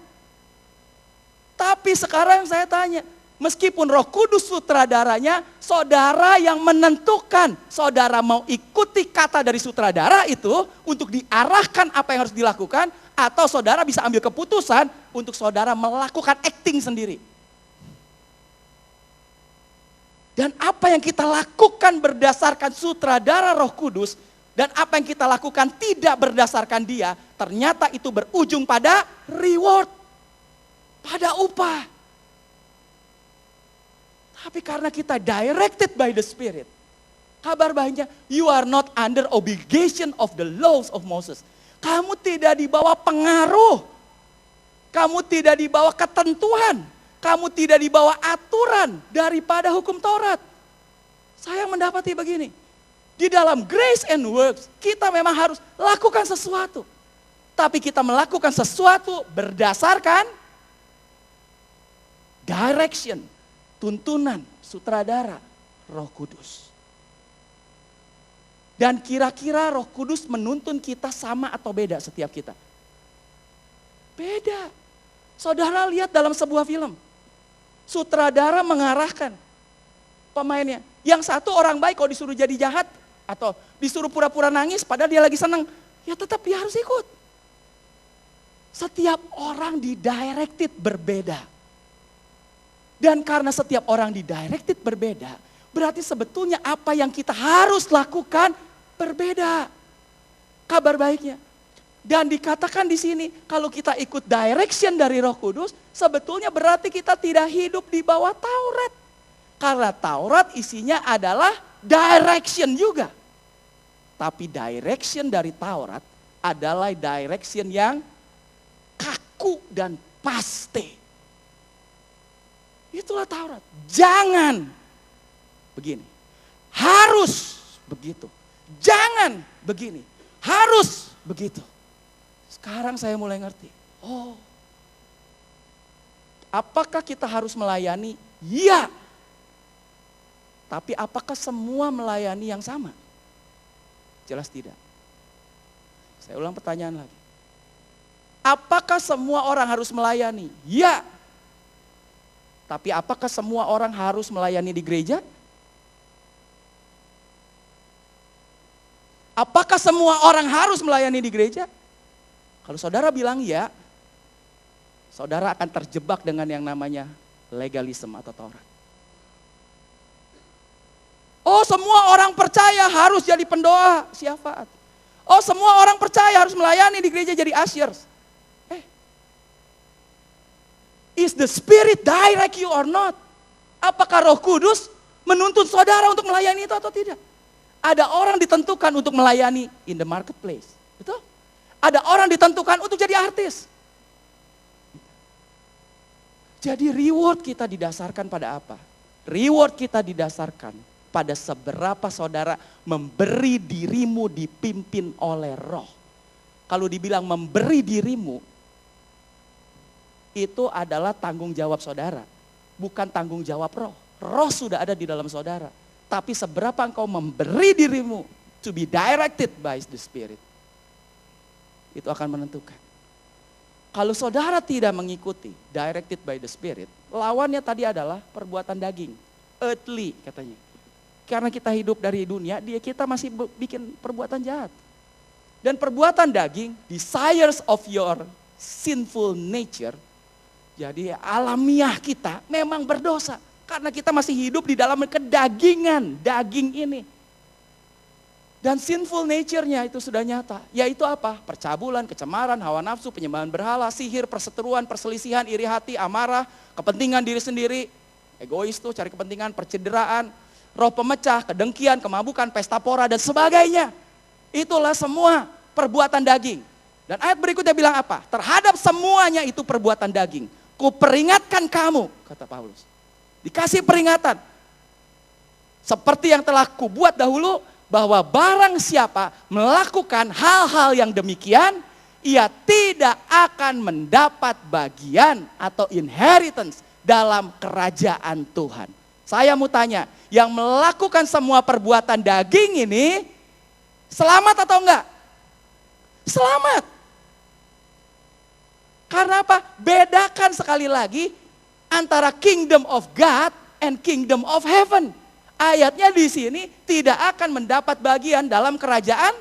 Tapi sekarang saya tanya, meskipun Roh Kudus sutradaranya, saudara yang menentukan saudara mau ikuti kata dari sutradara itu untuk diarahkan apa yang harus dilakukan, atau saudara bisa ambil keputusan untuk saudara melakukan acting sendiri. Dan apa yang kita lakukan berdasarkan sutradara Roh Kudus, dan apa yang kita lakukan tidak berdasarkan dia, ternyata itu berujung pada reward, pada upah. Tapi karena kita directed by the Spirit, kabar baiknya, you are not under obligation of the laws of Moses. Kamu tidak dibawa pengaruh, kamu tidak dibawa ketentuan, kamu tidak dibawa aturan daripada hukum Taurat. Saya mendapati begini, di dalam grace and works, kita memang harus lakukan sesuatu. Tapi kita melakukan sesuatu berdasarkan direction, tuntunan, sutradara, Roh Kudus. Dan kira-kira Roh Kudus menuntun kita sama atau beda setiap kita? Beda. Saudara lihat dalam sebuah film, sutradara mengarahkan pemainnya. Yang satu orang baik kalau disuruh jadi jahat, atau disuruh pura-pura nangis padahal dia lagi senang, ya tetap dia harus ikut. Setiap orang directed berbeda. Dan karena setiap orang directed berbeda, berarti sebetulnya apa yang kita harus lakukan berbeda. Kabar baiknya. Dan dikatakan di sini, kalau kita ikut direction dari Roh Kudus, sebetulnya berarti kita tidak hidup di bawah Taurat. Karena Taurat isinya adalah direction juga. Tapi direction dari Taurat adalah direction yang kaku dan pasti. Itulah Taurat. Jangan begini. Harus begitu. Jangan begini. Harus begitu. Sekarang saya mulai ngerti. Oh. Apakah kita harus melayani? Iya. Tapi apakah semua melayani yang sama? Jelas tidak. Saya ulang pertanyaan lagi. Apakah semua orang harus melayani? Ya. Tapi apakah semua orang harus melayani di gereja? Apakah semua orang harus melayani di gereja? Kalau saudara bilang ya, saudara akan terjebak dengan yang namanya legalisme atau Taurat. Oh, semua orang percaya harus jadi pendoa syafaat. Oh, semua orang percaya harus melayani di gereja jadi ushers. Is the Spirit direct you or not? Apakah Roh Kudus menuntun saudara untuk melayani itu atau tidak? Ada orang ditentukan untuk melayani in the marketplace. Betul? Ada orang ditentukan untuk jadi artis. Jadi reward kita didasarkan pada apa? Reward kita didasarkan pada seberapa saudara memberi dirimu dipimpin oleh Roh. Kalau dibilang memberi dirimu, itu adalah tanggung jawab saudara, bukan tanggung jawab Roh. Roh sudah ada di dalam saudara. Tapi seberapa engkau memberi dirimu to be directed by the Spirit, itu akan menentukan. Kalau saudara tidak mengikuti directed by the Spirit, lawannya tadi adalah perbuatan daging, earthly katanya. Karena kita hidup dari dunia, kita masih bikin perbuatan jahat. Dan perbuatan daging, desires of your sinful nature, jadi alamiah kita memang berdosa. Karena kita masih hidup di dalam kedagingan, daging ini. Dan sinful nature-nya itu sudah nyata. Yaitu apa? Percabulan, kecemaran, hawa nafsu, penyembahan berhala, sihir, perseteruan, perselisihan, iri hati, amarah, kepentingan diri sendiri, egois tuh, cari kepentingan, percederaan, roh pemecah, kedengkian, kemabukan, pesta pora, dan sebagainya. Itulah semua perbuatan daging. Dan ayat berikutnya bilang apa? Terhadap semuanya itu perbuatan daging. Kuperingatkan kamu, kata Paulus. Dikasih peringatan. Seperti yang telah kubuat dahulu, bahwa barang siapa melakukan hal-hal yang demikian, ia tidak akan mendapat bagian atau inheritance dalam kerajaan Tuhan. Saya mau tanya, yang melakukan semua perbuatan daging ini selamat atau enggak? Selamat. Karena apa? Bedakan sekali lagi antara kingdom of God and kingdom of heaven. Ayatnya di sini tidak akan mendapat bagian dalam kerajaan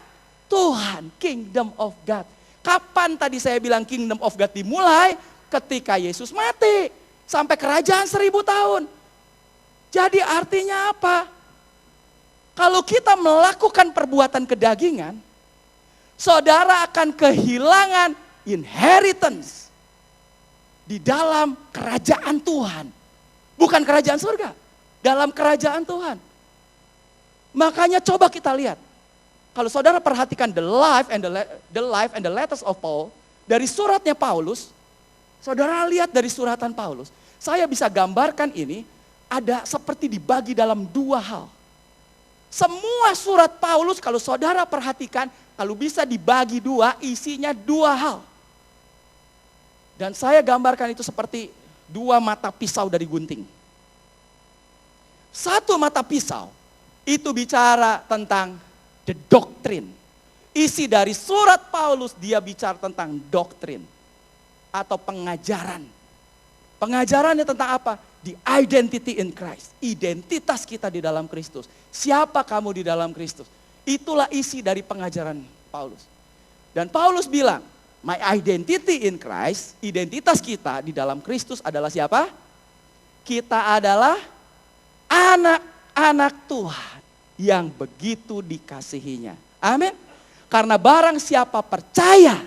Tuhan, kingdom of God. Kapan tadi saya bilang kingdom of God dimulai? Ketika Yesus mati, sampai kerajaan 1000 tahun. Jadi artinya apa? Kalau kita melakukan perbuatan kedagingan, saudara akan kehilangan inheritance di dalam kerajaan Tuhan. Bukan kerajaan surga, dalam kerajaan Tuhan. Makanya coba kita lihat. Kalau saudara perhatikan the life and the letters of Paul, dari suratnya Paulus, saudara lihat dari suratan Paulus, saya bisa gambarkan ini ada seperti dibagi dalam 2 hal. Semua surat Paulus kalau saudara perhatikan, kalau bisa dibagi 2, isinya 2 hal. Dan saya gambarkan itu seperti 2 mata pisau dari gunting. Satu mata pisau itu bicara tentang the doctrine. Isi dari surat Paulus dia bicara tentang doktrin atau pengajaran. Pengajarannya tentang apa? The identity in Christ. Identitas kita di dalam Kristus. Siapa kamu di dalam Kristus? Itulah isi dari pengajaran Paulus. Dan Paulus bilang, my identity in Christ, identitas kita di dalam Kristus adalah siapa? Kita adalah anak-anak Tuhan yang begitu dikasihinya. Amin. Karena barang siapa percaya,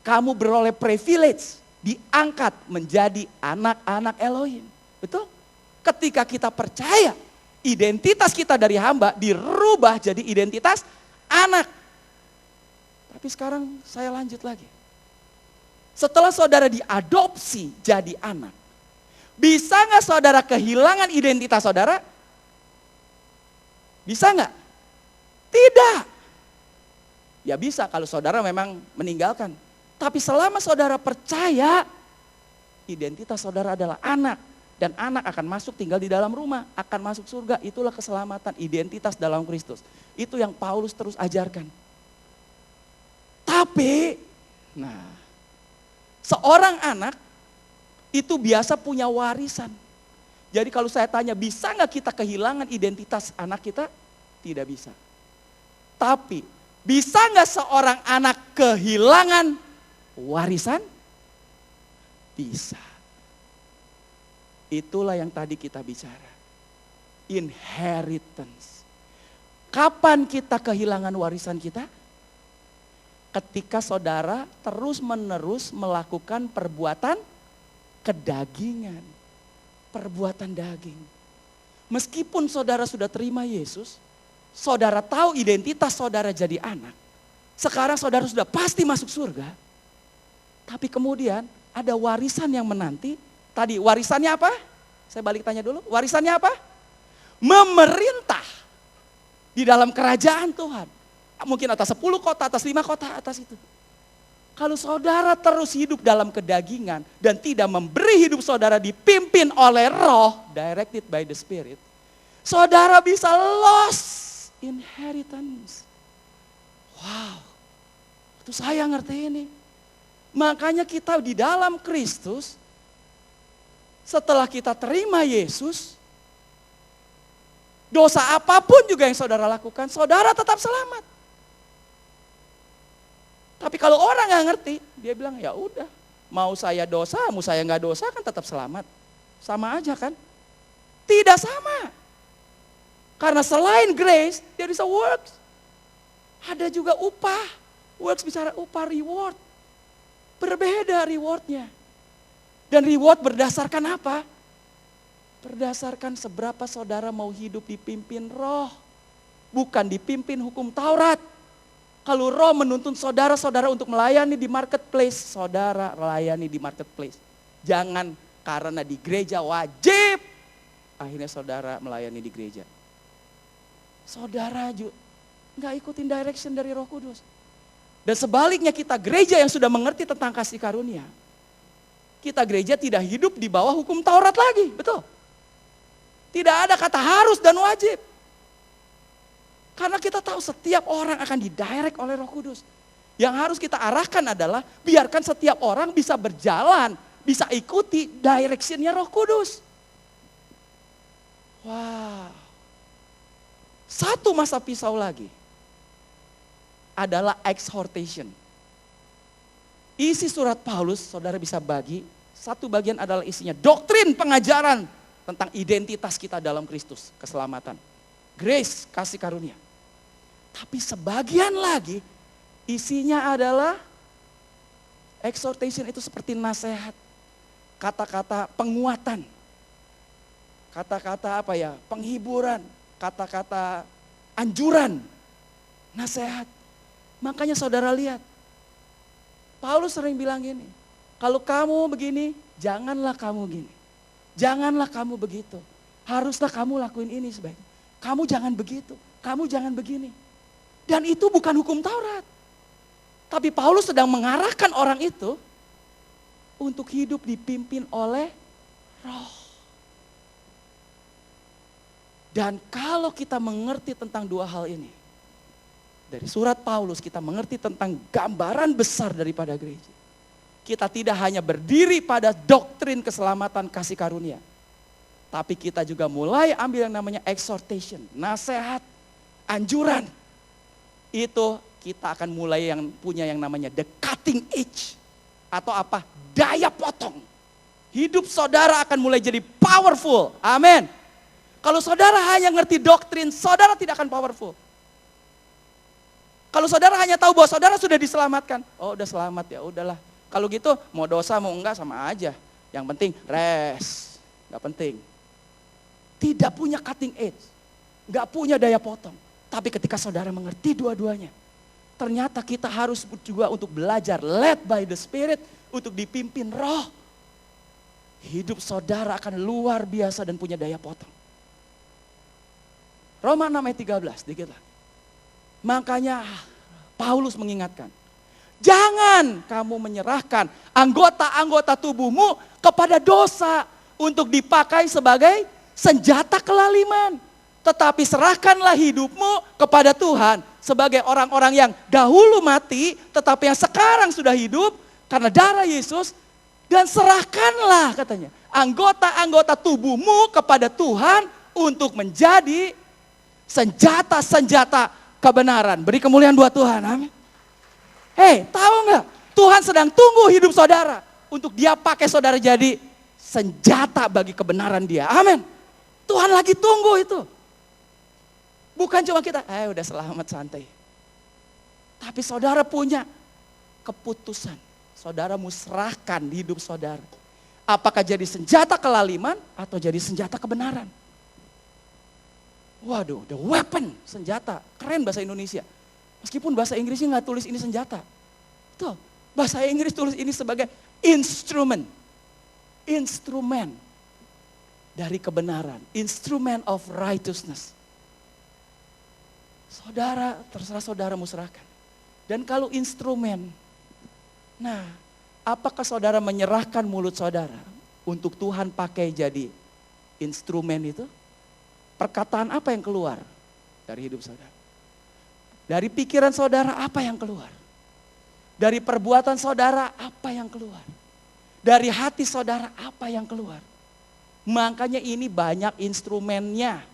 kamu beroleh privilege, diangkat menjadi anak-anak Elohim. Betul? Ketika kita percaya, identitas kita dari hamba dirubah jadi identitas anak. Tapi sekarang saya lanjut lagi. Setelah saudara diadopsi jadi anak, bisa nggak saudara kehilangan identitas saudara? Bisa nggak? Tidak. Ya bisa kalau saudara memang meninggalkan. Tapi selama saudara percaya, identitas saudara adalah anak. Dan anak akan masuk tinggal di dalam rumah, akan masuk surga. Itulah keselamatan, identitas dalam Kristus. Itu yang Paulus terus ajarkan. Tapi, seorang anak itu biasa punya warisan. Jadi kalau saya tanya, bisa nggak kita kehilangan identitas anak kita? Tidak bisa. Tapi, bisa nggak seorang anak kehilangan warisan? Bisa. Itulah yang tadi kita bicara. Inheritance. Kapan kita kehilangan warisan kita? Ketika saudara terus-menerus melakukan perbuatan kedagingan. Perbuatan daging. Meskipun saudara sudah terima Yesus, saudara tahu identitas saudara jadi anak. Sekarang saudara sudah pasti masuk surga. Tapi kemudian ada warisan yang menanti. Tadi warisannya apa? Saya balik tanya dulu. Warisannya apa? Memerintah di dalam kerajaan Tuhan. Mungkin atas 10 kota, atas 5 kota, atas itu. Kalau saudara terus hidup dalam kedagingan dan tidak memberi hidup saudara dipimpin oleh roh, directed by the Spirit, saudara bisa lost inheritance. Wow, itu saya ngerti ini. Makanya kita di dalam Kristus, setelah kita terima Yesus, dosa apapun juga yang saudara lakukan, saudara tetap selamat. Tapi kalau orang nggak ngerti, dia bilang ya udah, mau saya dosa, mau saya nggak dosa kan tetap selamat, sama aja kan? Tidak sama, karena selain grace, there is a works. Ada juga upah, works bicara upah reward, berbeda rewardnya. Dan reward berdasarkan apa? Berdasarkan seberapa saudara mau hidup dipimpin roh. Bukan dipimpin hukum Taurat. Kalau roh menuntun saudara-saudara untuk melayani di marketplace, saudara melayani di marketplace. Jangan karena di gereja wajib, akhirnya saudara melayani di gereja. Saudara juga nggak ikutin direction dari Roh Kudus. Dan sebaliknya kita gereja yang sudah mengerti tentang kasih karunia, kita gereja tidak hidup di bawah hukum Taurat lagi, betul? Tidak ada kata harus dan wajib. Karena kita tahu setiap orang akan didirect oleh Roh Kudus. Yang harus kita arahkan adalah biarkan setiap orang bisa berjalan, bisa ikuti direction-nya Roh Kudus. Wow. Satu masa pisau lagi adalah exhortation. Isi surat Paulus, saudara bisa bagi, satu bagian adalah isinya doktrin pengajaran tentang identitas kita dalam Kristus, keselamatan. Grace, kasih karunia. Tapi sebagian lagi isinya adalah exhortation, itu seperti nasihat, kata-kata penguatan, kata-kata apa ya, penghiburan, kata-kata anjuran, nasihat. Makanya saudara lihat, Paulus sering bilang gini, kalau kamu begini, janganlah kamu gini. Janganlah kamu begitu. Haruslah kamu lakuin ini sebaiknya. Kamu jangan begitu, kamu jangan begini. Dan itu bukan hukum Taurat. Tapi Paulus sedang mengarahkan orang itu untuk hidup dipimpin oleh Roh. Dan kalau kita mengerti tentang dua hal ini, dari surat Paulus kita mengerti tentang gambaran besar daripada gereja. Kita tidak hanya berdiri pada doktrin keselamatan kasih karunia, tapi kita juga mulai ambil yang namanya exhortation, nasihat, anjuran. Itu kita akan mulai yang punya yang namanya the cutting edge, atau apa? Daya potong. Hidup saudara akan mulai jadi powerful. Amin. Kalau saudara hanya ngerti doktrin, saudara tidak akan powerful. Kalau saudara hanya tahu bahwa saudara sudah diselamatkan, oh udah selamat ya udahlah. Kalau gitu mau dosa mau enggak sama aja. Yang penting rest, enggak penting. Tidak punya cutting edge, enggak punya daya potong. Tapi ketika saudara mengerti dua-duanya, ternyata kita harus juga untuk belajar led by the Spirit, untuk dipimpin Roh. Hidup saudara akan luar biasa dan punya daya potong. Roma 6 ayat 13, dikit lah. Makanya Paulus mengingatkan, jangan kamu menyerahkan anggota-anggota tubuhmu kepada dosa untuk dipakai sebagai senjata kelaliman. Tetapi serahkanlah hidupmu kepada Tuhan sebagai orang-orang yang dahulu mati, tetapi yang sekarang sudah hidup karena darah Yesus. Dan serahkanlah katanya anggota-anggota tubuhmu kepada Tuhan untuk menjadi senjata-senjata kebenaran. Beri kemuliaan buat Tuhan, amin. Hei, tahu nggak? Tuhan sedang tunggu hidup saudara untuk dia pakai saudara jadi senjata bagi kebenaran dia, amin. Tuhan lagi tunggu itu. Bukan cuma kita, udah selamat santai. Tapi saudara punya keputusan. Saudara serahkan hidup saudara. Apakah jadi senjata kelaliman atau jadi senjata kebenaran? Waduh, the weapon, senjata. Keren bahasa Indonesia. Meskipun bahasa Inggrisnya nggak tulis ini senjata. Tuh, bahasa Inggris tulis ini sebagai instrument. Instrumen dari kebenaran. Instrument of righteousness. Saudara, terserah saudara mau serahkan. Dan kalau instrumen, nah, apakah saudara menyerahkan mulut saudara untuk Tuhan pakai jadi instrumen itu? Perkataan apa yang keluar dari hidup saudara? Dari pikiran saudara apa yang keluar? Dari perbuatan saudara apa yang keluar? Dari hati saudara apa yang keluar? Makanya ini banyak instrumennya.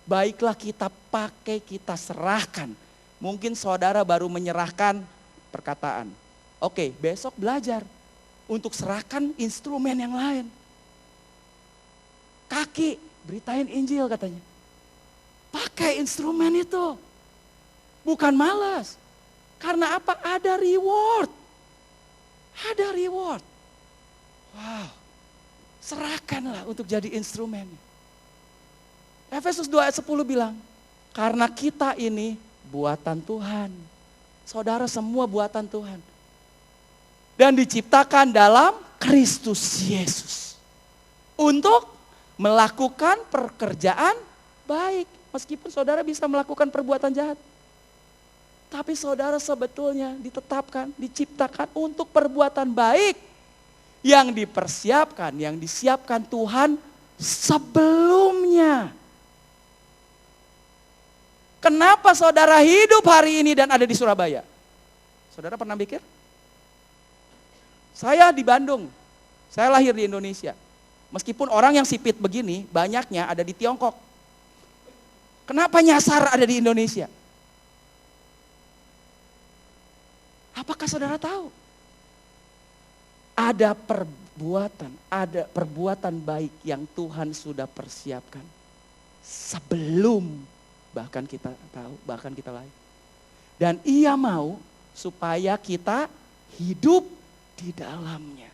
Baiklah kita pakai, kita serahkan. Mungkin saudara baru menyerahkan perkataan. Oke, besok belajar untuk serahkan instrumen yang lain. Kaki, beritain Injil katanya. Pakai instrumen itu. Bukan malas. Karena apa? Ada reward. Ada reward. Wow. Serahkanlah untuk jadi instrumen. Efesus 2 ayat 10 bilang, karena kita ini buatan Tuhan. Saudara semua buatan Tuhan. Dan diciptakan dalam Kristus Yesus. Untuk melakukan pekerjaan baik. Meskipun saudara bisa melakukan perbuatan jahat. Tapi saudara sebetulnya ditetapkan, diciptakan untuk perbuatan baik yang dipersiapkan, yang disiapkan Tuhan sebelumnya. Kenapa saudara hidup hari ini dan ada di Surabaya? Saudara pernah pikir? Saya di Bandung, saya lahir di Indonesia. Meskipun orang yang sipit begini, banyaknya ada di Tiongkok. Kenapa nyasar ada di Indonesia? Apakah saudara tahu? Ada perbuatan baik yang Tuhan sudah persiapkan. Sebelum bahkan kita tahu, bahkan kita lahir. Dan Ia mau supaya kita hidup di dalamnya.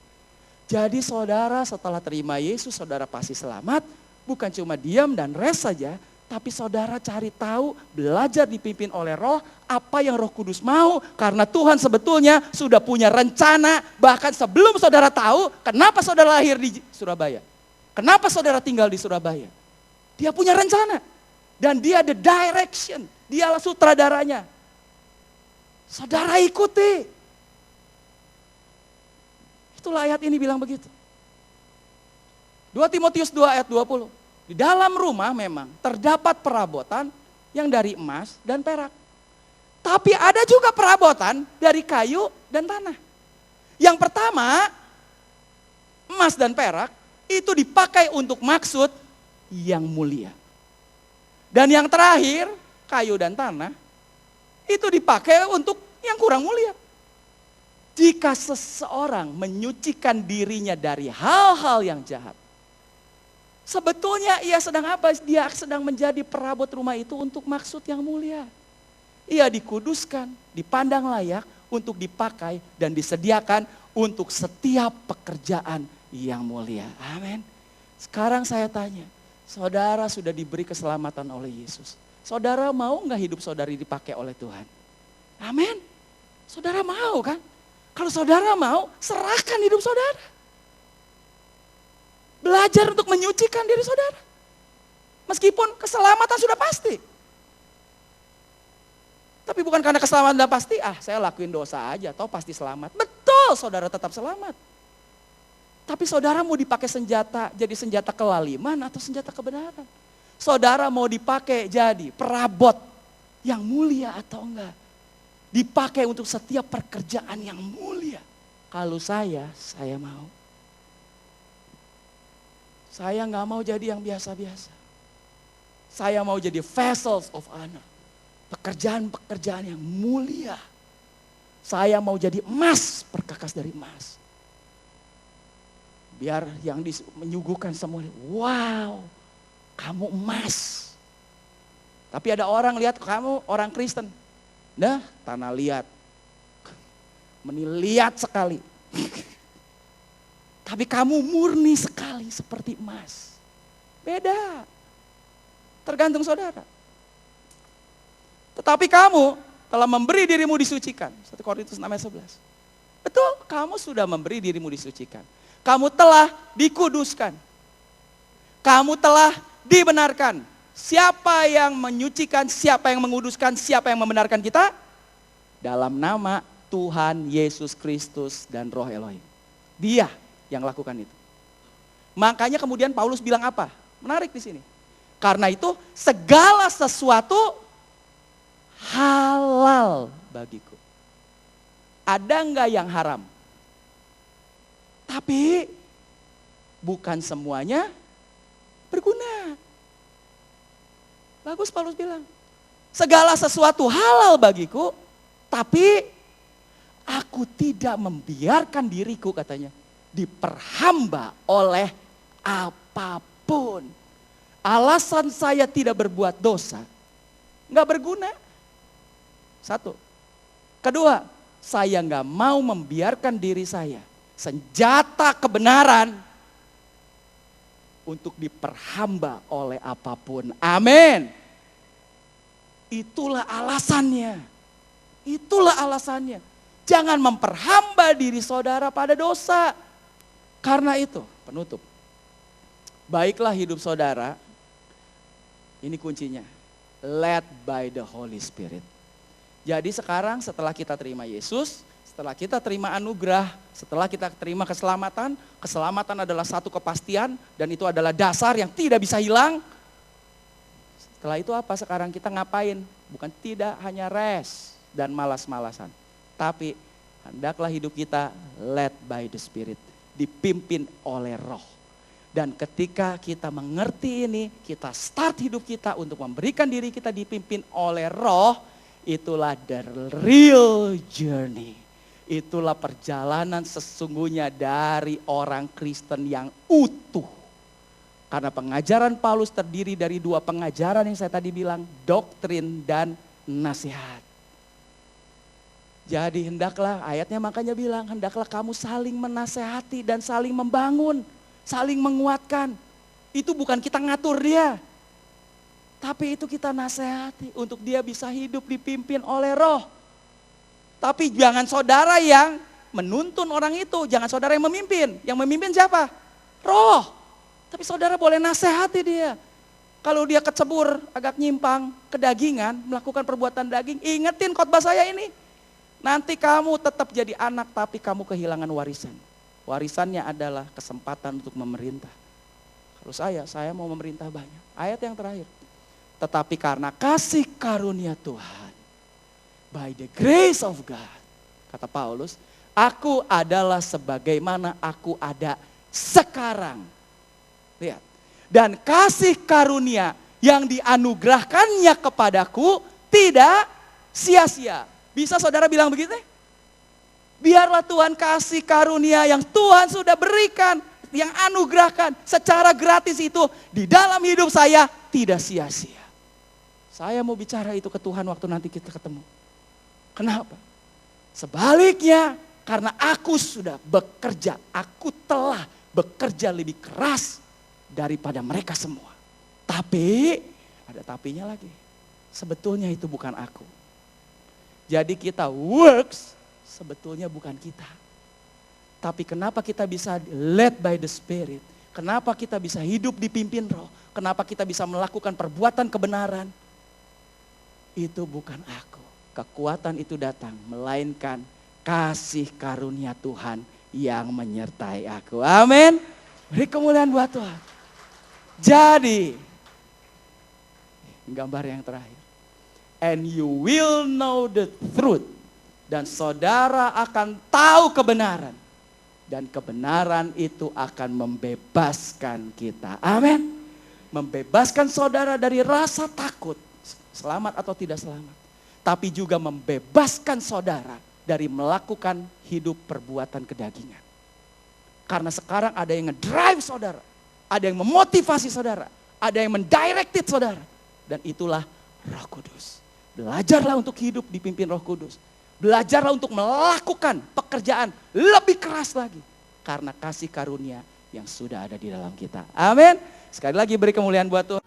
Jadi saudara setelah terima Yesus, saudara pasti selamat. Bukan cuma diam dan rest saja, tapi saudara cari tahu, belajar dipimpin oleh Roh, apa yang Roh Kudus mau. Karena Tuhan sebetulnya sudah punya rencana, bahkan sebelum saudara tahu, kenapa saudara lahir di Surabaya. Kenapa saudara tinggal di Surabaya. Dia punya rencana. Dan dia the direction, dialah sutradaranya. Saudara ikuti. Itulah ayat ini bilang begitu. 2 Timotius 2 ayat 20. Di dalam rumah memang terdapat perabotan yang dari emas dan perak. Tapi ada juga perabotan dari kayu dan tanah. Yang pertama, emas dan perak itu dipakai untuk maksud yang mulia. Dan yang terakhir, kayu dan tanah itu dipakai untuk yang kurang mulia. Jika seseorang menyucikan dirinya dari hal-hal yang jahat, sebetulnya ia sedang apa? Dia sedang menjadi perabot rumah itu untuk maksud yang mulia. Ia dikuduskan, dipandang layak untuk dipakai dan disediakan untuk setiap pekerjaan yang mulia. Amin. Sekarang saya tanya, saudara sudah diberi keselamatan oleh Yesus. Saudara mau nggak hidup saudari dipakai oleh Tuhan? Amin. Saudara mau kan? Kalau saudara mau, serahkan hidup saudara. Belajar untuk menyucikan diri saudara. Meskipun keselamatan sudah pasti. Tapi bukan karena keselamatan sudah pasti, saya lakuin dosa aja, atau pasti selamat. Betul, saudara tetap selamat. Tapi saudara mau dipakai senjata, jadi senjata kelaliman atau senjata kebenaran. Saudara mau dipakai jadi perabot yang mulia atau enggak. Dipakai untuk setiap pekerjaan yang mulia. Kalau saya mau. Saya nggak mau jadi yang biasa-biasa. Saya mau jadi vessels of honor. Pekerjaan-pekerjaan yang mulia. Saya mau jadi emas, perkakas dari emas. Biar yang menyuguhkan semuanya, wow, kamu emas. Tapi ada orang lihat kamu orang Kristen. Nah, tanah liat. Meniliat sekali. Tapi kamu murni sekali seperti emas. Beda. Tergantung saudara. Tetapi kamu telah memberi dirimu disucikan. 1 Korintus 6 ayat 11. Betul, kamu sudah memberi dirimu disucikan. Kamu telah dikuduskan. Kamu telah dibenarkan. Siapa yang menyucikan, siapa yang menguduskan, siapa yang membenarkan kita? Dalam nama Tuhan Yesus Kristus dan Roh Elohim. Dia yang lakukan itu. Makanya kemudian Paulus bilang apa? Menarik di sini. Karena itu segala sesuatu halal bagiku. Ada enggak yang haram? Tapi bukan semuanya berguna. Bagus Paulus bilang. Segala sesuatu halal bagiku, tapi aku tidak membiarkan diriku katanya diperhamba oleh apapun. Alasan saya tidak berbuat dosa, nggak berguna. Satu. Kedua, saya nggak mau membiarkan diri saya, senjata kebenaran, untuk diperhamba oleh apapun. Amin. Itulah alasannya. Itulah alasannya. Jangan memperhamba diri saudara pada dosa. Karena itu, penutup. Baiklah hidup saudara, ini kuncinya. Led by the Holy Spirit. Jadi sekarang setelah kita terima Yesus, setelah kita terima anugerah, setelah kita terima keselamatan, keselamatan adalah satu kepastian dan itu adalah dasar yang tidak bisa hilang. Setelah itu apa sekarang kita ngapain? Bukan tidak hanya rest dan malas-malasan, tapi hendaklah hidup kita led by the Spirit, dipimpin oleh Roh. Dan ketika kita mengerti ini, kita start hidup kita untuk memberikan diri kita dipimpin oleh Roh, itulah the real journey. Itulah perjalanan sesungguhnya dari orang Kristen yang utuh. Karena pengajaran Paulus terdiri dari dua pengajaran yang saya tadi bilang, doktrin dan nasihat. Jadi hendaklah, ayatnya makanya bilang, hendaklah kamu saling menasehati dan saling membangun, saling menguatkan. Itu bukan kita ngatur dia, tapi itu kita nasihati untuk dia bisa hidup dipimpin oleh Roh. Tapi jangan saudara yang menuntun orang itu, jangan saudara yang memimpin. Yang memimpin siapa? Roh. Tapi saudara boleh nasihati dia. Kalau dia kecebur, agak nyimpang, kedagingan, melakukan perbuatan daging, ingetin khotbah saya ini. Nanti kamu tetap jadi anak tapi kamu kehilangan warisan. Warisannya adalah kesempatan untuk memerintah. Kalau saya mau memerintah banyak. Ayat yang terakhir. Tetapi karena kasih karunia Tuhan, by the grace of God, kata Paulus, aku adalah sebagaimana aku ada sekarang. Lihat. Dan kasih karunia yang dianugerahkannya kepadaku tidak sia-sia. Bisa saudara bilang begitu? Biarlah Tuhan kasih karunia yang Tuhan sudah berikan, yang anugerahkan secara gratis itu di dalam hidup saya tidak sia-sia. Saya mau bicara itu ke Tuhan waktu nanti kita ketemu. Kenapa? Sebaliknya, karena aku sudah bekerja, aku telah bekerja lebih keras daripada mereka semua. Tapi, ada tapinya lagi. Sebetulnya itu bukan aku. Jadi kita works, sebetulnya bukan kita. Tapi kenapa kita bisa led by the Spirit? Kenapa kita bisa hidup dipimpin Roh? Kenapa kita bisa melakukan perbuatan kebenaran? Itu bukan aku. Kekuatan itu datang, melainkan kasih karunia Tuhan yang menyertai aku. Amin. Beri kemuliaan buat Tuhan. Jadi, gambar yang terakhir. And you will know the truth. Dan saudara akan tahu kebenaran. Dan kebenaran itu akan membebaskan kita. Amin. Membebaskan saudara dari rasa takut. Selamat atau tidak selamat. Tapi juga membebaskan saudara dari melakukan hidup perbuatan kedagingan. Karena sekarang ada yang ngedrive saudara. Ada yang memotivasi saudara. Ada yang mendirected saudara. Dan itulah Roh Kudus. Belajarlah untuk hidup dipimpin Roh Kudus. Belajarlah untuk melakukan pekerjaan lebih keras lagi. Karena kasih karunia yang sudah ada di dalam kita. Amin. Sekali lagi beri kemuliaan buat Tuhan.